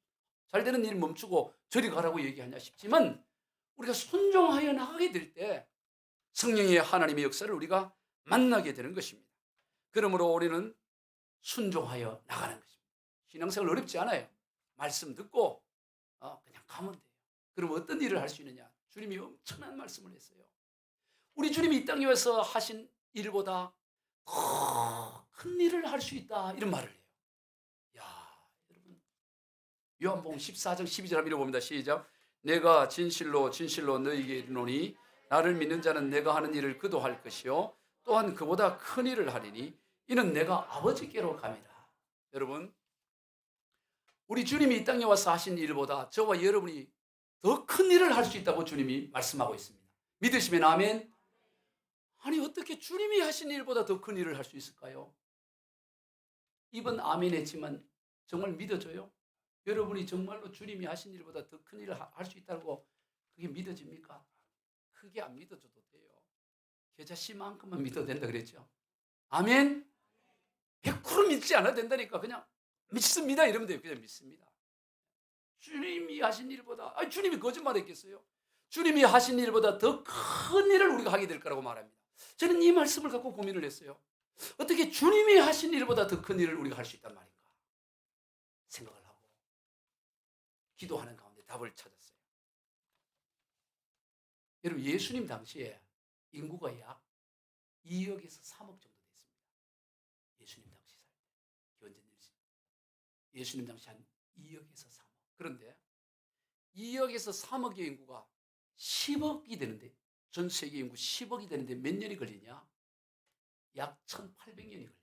잘 되는 일 멈추고 저리 가라고 얘기하냐 싶지만, 우리가 순종하여 나가게 될 때 성령의 하나님의 역사를 우리가 만나게 되는 것입니다. 그러므로 우리는 순종하여 나가는 것입니다. 신앙생활 어렵지 않아요. 말씀 듣고 그냥 가면 돼요. 그럼 어떤 일을 할 수 있느냐? 주님이 엄청난 말씀을 했어요. 우리 주님이 이 땅에 와서 하신 일보다 더 큰 일을 할 수 있다, 이런 말을 해요. 야, 여러분, 요한복음 14장 12절 한번 읽어봅니다. 시작. 내가 진실로 진실로 너희에게 이르노니 나를 믿는 자는 내가 하는 일을 그도 할 것이요 또한 그보다 큰 일을 하리니 이는 내가 아버지께로 감이라. 여러분, 우리 주님이 이 땅에 와서 하신 일보다 저와 여러분이 더 큰 일을 할 수 있다고 주님이 말씀하고 있습니다. 믿으시면 아멘. 아니, 어떻게 주님이 하신 일보다 더 큰 일을 할 수 있을까요? 이번 아멘 했지만 정말 믿어져요? 여러분이 정말로 주님이 하신 일보다 더 큰 일을 할 수 있다고 그게 믿어집니까? 크게 안 믿어줘도 돼요. 계좌 씨만큼만 믿어도 된다 그랬죠. 아멘? 100% 믿지 않아도 된다니까. 그냥 믿습니다 이러면 돼요. 그냥 믿습니다. 주님이 하신 일보다, 주님이 거짓말했겠어요? 주님이 하신 일보다 더 큰 일을 우리가 하게 될 거라고 말합니다. 저는 이 말씀을 갖고 고민을 했어요. 어떻게 주님이 하신 일보다 더 큰 일을 우리가 할 수 있단 말인가 생각을 하고 기도하는 가운데 답을 찾았어요. 여러분, 예수님 당시에 인구가 약 2억에서 3억 정도 됐습니다. 예수님 당시 살 때. 현재 예수님 당시 한 2억에서 3억. 그런데 2억에서 3억의 인구가 10억이 되는데, 전 세계 인구 10억이 되는데 몇 년이 걸리냐? 약 1800년이 걸려요.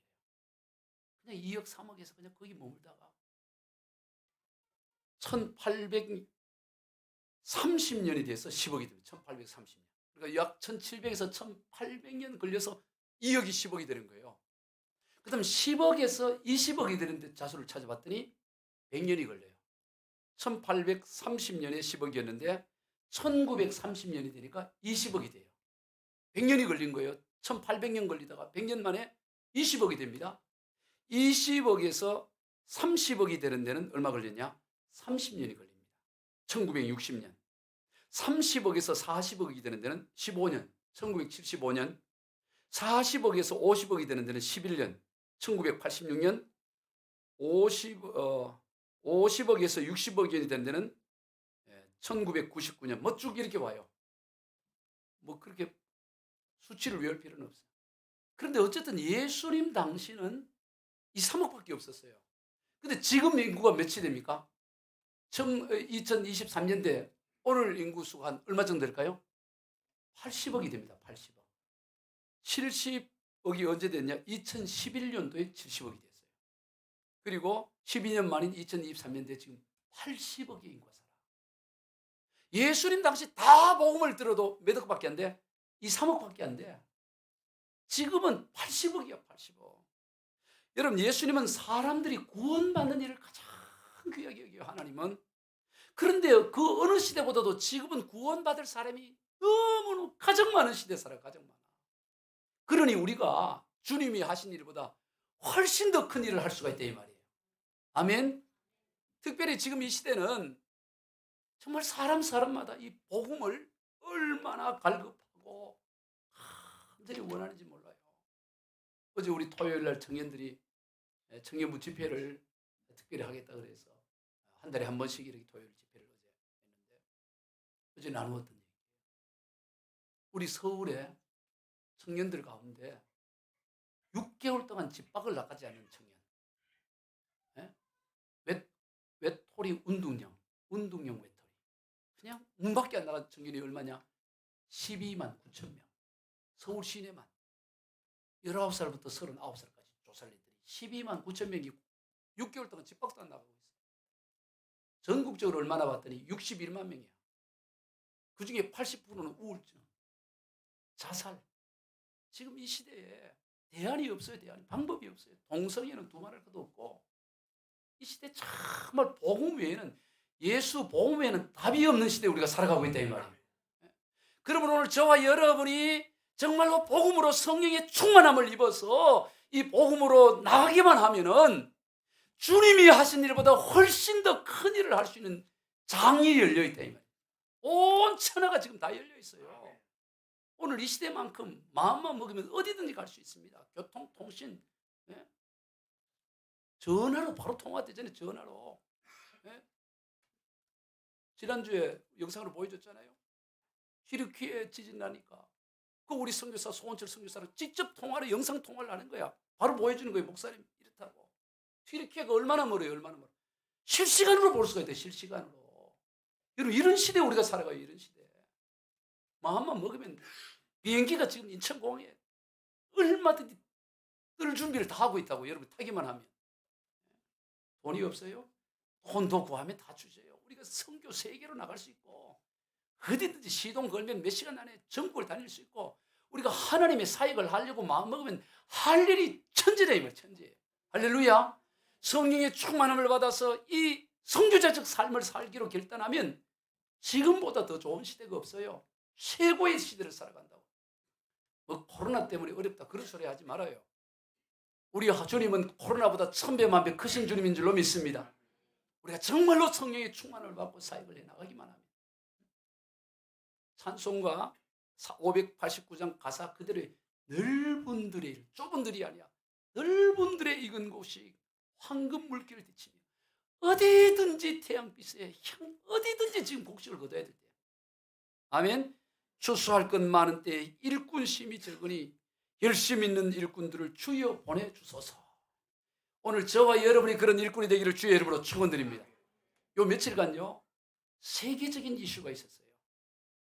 그냥 2억 3억에서 그냥 거기 머물다가 1830년이 돼서 10억이 됩니다. 1830년. 그러니까 약 1700에서 1800년 걸려서 2억이 10억이 되는 거예요. 그 다음 10억에서 20억이 되는데 자수를 찾아봤더니 100년이 걸려요. 1830년에 10억이었는데 1930년이 되니까 20억이 돼요. 100년이 걸린 거예요. 1800년 걸리다가 100년 만에 20억이 됩니다. 20억에서 30억이 되는 데는 얼마 걸렸냐? 30년이 걸립니다. 1960년. 30억에서 40억이 되는 데는 15년. 1975년. 40억에서 50억이 되는 데는 11년. 1986년. 50억에서 60억이 되는 데는 1999년. 뭐 쭉 이렇게 와요. 뭐 그렇게 수치를 외울 필요는 없어요. 그런데 어쨌든 예수님 당시는 이 3억밖에 없었어요. 근데 지금 인구가 몇이 됩니까? 2023년대 오늘 인구수가 한 얼마 정도 될까요? 80억이 됩니다. 80억. 70억이 언제 됐냐? 2011년도에 70억이 됐어요. 그리고 12년 만인 2023년도에 지금 80억의 인구가 살아. 예수님 당시 다 복음을 들어도 몇 억밖에 안 돼? 2, 3억밖에 안 돼. 지금은 80억이야, 80억. 여러분, 예수님은 사람들이 구원받는 일을 가장 귀하게 여겨요, 하나님은. 그런데 그 어느 시대보다도 지금은 구원받을 사람이 너무 가장 많은 시대 살아요, 가장 많아. 그러니 우리가 주님이 하신 일보다 훨씬 더 큰 일을 할 수가 있다, 이 말이에요. 아멘? 특별히 지금 이 시대는 정말 사람마다 이 복음을 얼마나 갈급하고 간절히 원하는지 몰라요. 어제 우리 토요일 날 청년들이 청년부 집회를 특별히 하겠다 그래서 한 달에 한 번씩 이렇게 토요일 집회를 어제 했는데, 어제 나누었던 얘기예요. 우리 서울에 청년들 가운데 6개월 동안 집 밖을 나가지 않는 청년, 외톨이 운동형 외톨이, 그냥 문 밖에 안 나간 청년이 얼마냐? 12만 9천 명. 서울 시내만 19살부터 39살까지 조사를 했더니 12만 9천 명이 6개월 동안 집 밖도 안 나가고 있어요. 전국적으로 얼마나 봤더니 61만 명이야. 그중에 80%는 우울증, 자살. 지금 이 시대에 대안이 없어요. 방법이 없어요. 동성애는 두말할 것도 없고, 이 시대 정말 복음 외에는, 예수 복음 외에는 답이 없는 시대에 우리가 살아가고 있다 이 말이에요. 그러면 오늘 저와 여러분이 정말로 복음으로 성령의 충만함을 입어서 이 복음으로 나가기만 하면은 주님이 하신 일보다 훨씬 더 큰 일을 할 수 있는 장이 열려 있다 이 말이에요. 온 천하가 지금 다 열려 있어요. 오늘 이 시대만큼 마음만 먹으면 어디든지 갈 수 있습니다. 교통, 통신, 예? 전화로 바로 통화되잖아요. 전화로. 예? 지난주에 영상으로 보여줬잖아요. 튀르키예 지진 나니까 그 우리 선교사 소원철 선교사랑 직접 통화로 영상 통화를 하는 거야. 바로 보여주는 거예요. 목사님 이렇다고. 튀르키예가 얼마나 멀어요. 얼마나 멀어. 실시간으로 볼 수가 있대. 실시간으로. 여러분 이런 시대에 우리가 살아가요. 이런 시대. 마음만 먹으면 비행기가 지금 인천공항에 얼마든지 뜰 준비를 다 하고 있다고. 여러분 타기만 하면. 돈이 없어요? 돈도 구하면 다 주세요. 우리가 선교 세계로 나갈 수 있고 어디든지 시동 걸면 몇 시간 안에 전국을 다닐 수 있고 우리가 하나님의 사역을 하려고 마음먹으면 할 일이 천지다 이 말. 천지. 할렐루야. 성령의 충만함을 받아서 이 선교자적 삶을 살기로 결단하면 지금보다 더 좋은 시대가 없어요. 최고의 시대를 살아간다고. 뭐 코로나 때문에 어렵다 그런 소리 하지 말아요. 우리 주님은 코로나보다 천배만배 크신 주님인 줄로 믿습니다. 우리가 정말로 성령의 충만을 받고 사역을 해나가기만 합니다. 찬송가 589장 가사 그대로의 넓은 들의 좁은 들이 아니야. 넓은 들에 익은 곳이 황금 물결을 비치며 어디든지 태양빛에 어디든지 지금 곡식을 거둬야 될 때야. 아멘. 추수할 것 많은 때에 일꾼심이 적으니 열심히 있는 일꾼들을 주여 보내주소서. 오늘 저와 여러분이 그런 일꾼이 되기를 주의 이름으로 축원드립니다. 요 며칠간요 세계적인 이슈가 있었어요.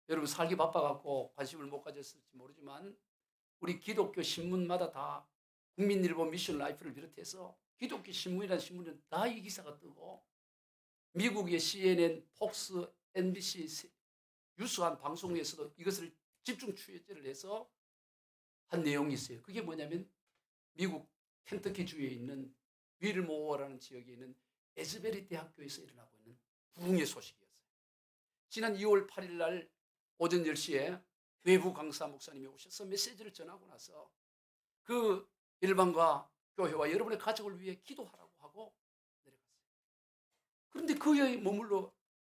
여러분 살기 바빠갖고 관심을 못 가졌을지 모르지만 우리 기독교 신문마다 다 국민일보 미션 라이프를 비롯해서 기독교 신문이라는 신문은 다 이 기사가 뜨고 미국의 CNN, 폭스, NBC 유수한 방송에서도 이것을 집중 취재를 해서 한 내용이 있어요. 그게 뭐냐면 미국 켄터키 주에 있는 윌모어라는 지역에 있는 에즈베리 대학교에서 일어나고 있는 부흥의 소식이었어요. 지난 2월 8일 날 오전 10시에 외부 강사 목사님이 오셔서 메시지를 전하고 나서 그 일반과 교회와 여러분의 가족을 위해 기도하라고 하고 내려갔어요. 그런데 그 여에 머물러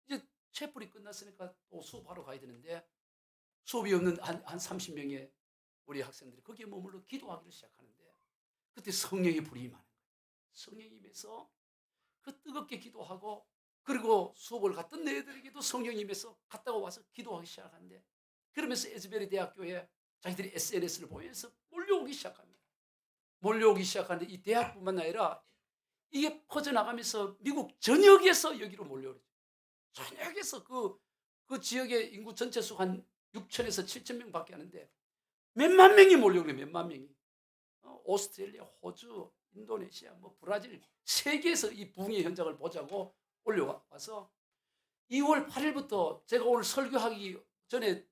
이제 채플이 끝났으니까 또 수업하러 가야 되는데 수업이 없는 한 30명의 우리 학생들이 거기에 머물러 기도하기를 시작하는데 그때 성령의 불이 임하는 거예요. 성령이 임해서 그 뜨겁게 기도하고 그리고 수업을 갔던 애들에게도 성령이 임해서 갔다가 와서 기도하기 시작하는데 그러면서 에즈베리 대학교에 자기들이 SNS를 보면서 몰려오기 시작합니다. 몰려오기 시작하는데 이 대학뿐만 아니라 이게 퍼져나가면서 미국 전역에서 여기로 몰려오죠. 전역에서 그 지역의 인구 전체 수 한 6천에서 7천 명밖에 하는데 몇만 명이 몰려오래요. 몇만 명이. 오스트레일리아, 호주, 인도네시아, 뭐 브라질 세계에서 이 부흥의 현장을 보자고 올려와서 2월 8일부터 제가 오늘 설교하기 전에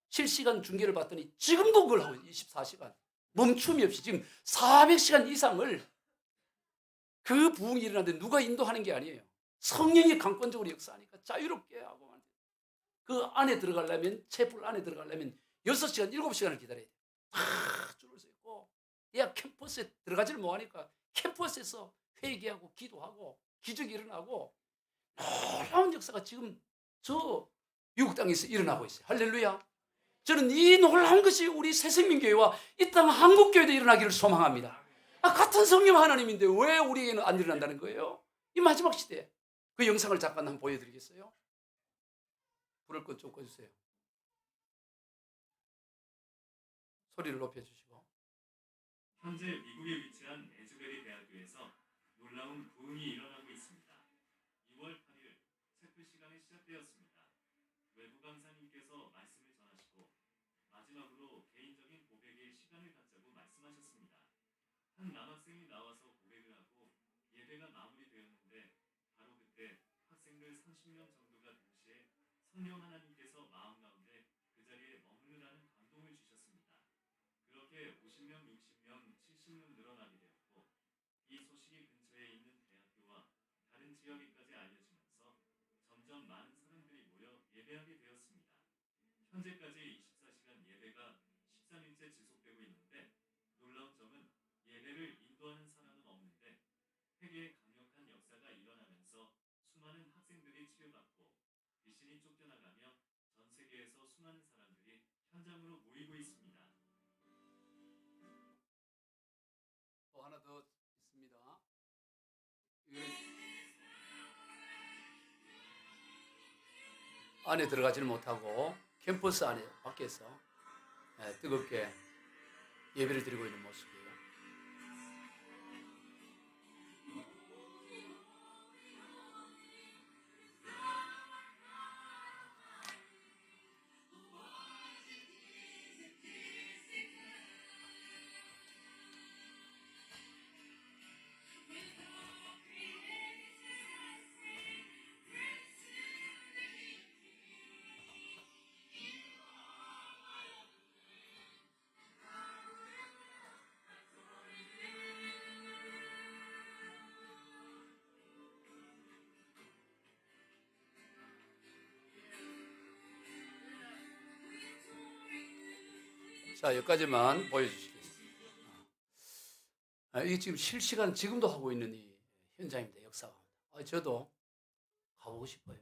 실시간 중계를 봤더니 지금도 그걸 하고 24시간 멈춤이 없이 지금 400시간 이상을 그 부흥이 일어나는데 누가 인도하는 게 아니에요. 성령이 강권적으로 역사하니까 자유롭게 하고 그 안에 들어가려면 채플 안에 들어가려면 6시간 7시간을 기다려야 돼요. 다 줄을 서 있고 대학 캠퍼스에 들어가지를 못하니까 캠퍼스에서 회개하고 기도하고 기적이 일어나고 놀라운 역사가 지금 저 미국 땅에서 일어나고 있어요. 할렐루야. 저는 이 놀라운 것이 우리 새생명교회와 이 땅 한국교회도 일어나기를 소망합니다. 같은 성령 하나님인데 왜 우리에게는 안 일어난다는 거예요? 이 마지막 시대에 그 영상을 잠깐 한번 보여드리겠어요? 불을 좀 꺼주세요. 소리를 높여주시고. 현재 미국에 위치한 에즈베리 대학교에서 놀라운 부흥이 일어나고 있습니다. 2월 8일 체프 시간이 시작되었습니다. 외부 강사님께서 말씀을 전하시고 마지막으로 개인적인 고백의 시간을 갖자고 말씀하셨습니다. 한 남학생이 나와서 고백을 하고 예배가 마무리되었는데 바로 그때 학생들 30명 정도가 동시에 성령 하나님께서 마음 가운데 그 자리에 머무르라는 감동을 주셨습니다. 그렇게 50명, 60명, 70명 늘어나게 되었고 이 소식이 근처에 있는 대학교와 다른 지역에까지 알려지면서 점점 많은 사람들이 모여 예배하게 되었습니다. 현재까지 24시간 예배가 13일째 지속되고 있는데 놀라운 점은 예배를 인도하는 사람은 없는데 회개의 강력한 역사가 일어나면서 수많은 학생들이 치유받고 귀신이 쫓겨나가며 전 세계에서 수많은 사람들이 현장으로 모이고 있습니다. 또 하나 더 있습니다. 이거는 안에 들어가지는 못하고 캠퍼스 안에 밖에서 뜨겁게 예배를 드리고 있는 모습이에요. 자, 여기까지만 보여주시겠습니다. 이게 지금 실시간 지금도 하고 있는 이 현장입니다. 역사가. 저도 가보고 싶어요.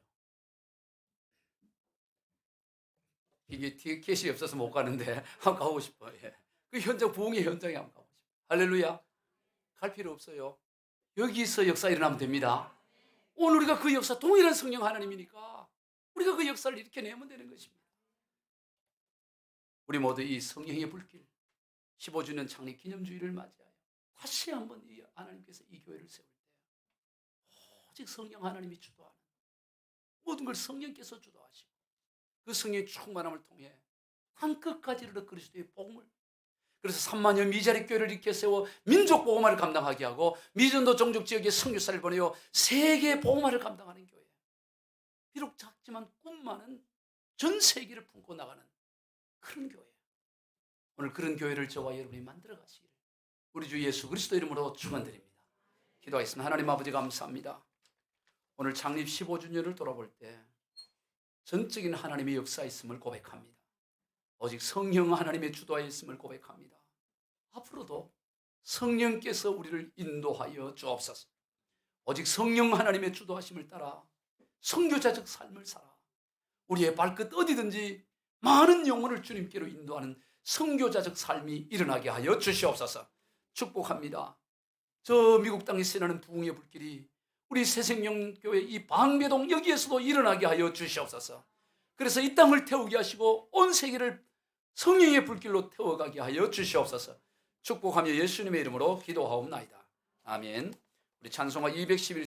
이게 티켓이 없어서 못 가는데 한번 가보고 싶어요. 예. 그 현장, 부흥의 현장에 한번 가보고 싶어요. 할렐루야. 갈 필요 없어요. 여기서 역사 일어나면 됩니다. 오늘 우리가 그 역사, 동일한 성령 하나님이니까 우리가 그 역사를 일으켜내면 되는 것입니다. 우리 모두 이 성령의 불길 15주년 창립 기념주의를 맞이하여 다시 한번 이 하나님께서 이 교회를 세울 때 오직 성령 하나님이 주도하는 모든 걸 성령께서 주도하시고 그 성령의 충만함을 통해 한 끝까지 이르러 그리스도의 복음을, 그래서 3만여 미자리 교회를 일으켜 세워 민족 복음화를 감당하게 하고 미전도 종족 지역에 선교사를 보내어 세계 복음화를 감당하는 교회. 비록 작지만 꿈 많은 전 세계를 품고 나가는 그런 교회. 오늘 그런 교회를 저와 여러분이 만들어 가시기를 우리 주 예수 그리스도 이름으로 축원드립니다. 기도하겠습니다. 하나님 아버지 감사합니다. 오늘 창립 15주년을 돌아볼 때 전적인 하나님의 역사에 있음을 고백합니다. 오직 성령 하나님의 주도하에 있음을 고백합니다. 앞으로도 성령께서 우리를 인도하여 주옵소서. 오직 성령 하나님의 주도하심을 따라 선교자적 삶을 살아 우리의 발끝 어디든지 많은 영혼을 주님께로 인도하는 선교자적 삶이 일어나게 하여 주시옵소서. 축복합니다. 저 미국 땅에서 일어나는 부흥의 불길이 우리 새생명교회 이 방배동 여기에서도 일어나게 하여 주시옵소서. 그래서 이 땅을 태우게 하시고 온 세계를 성령의 불길로 태워가게 하여 주시옵소서. 축복하며 예수님의 이름으로 기도하옵나이다. 아멘. 우리 찬송가 211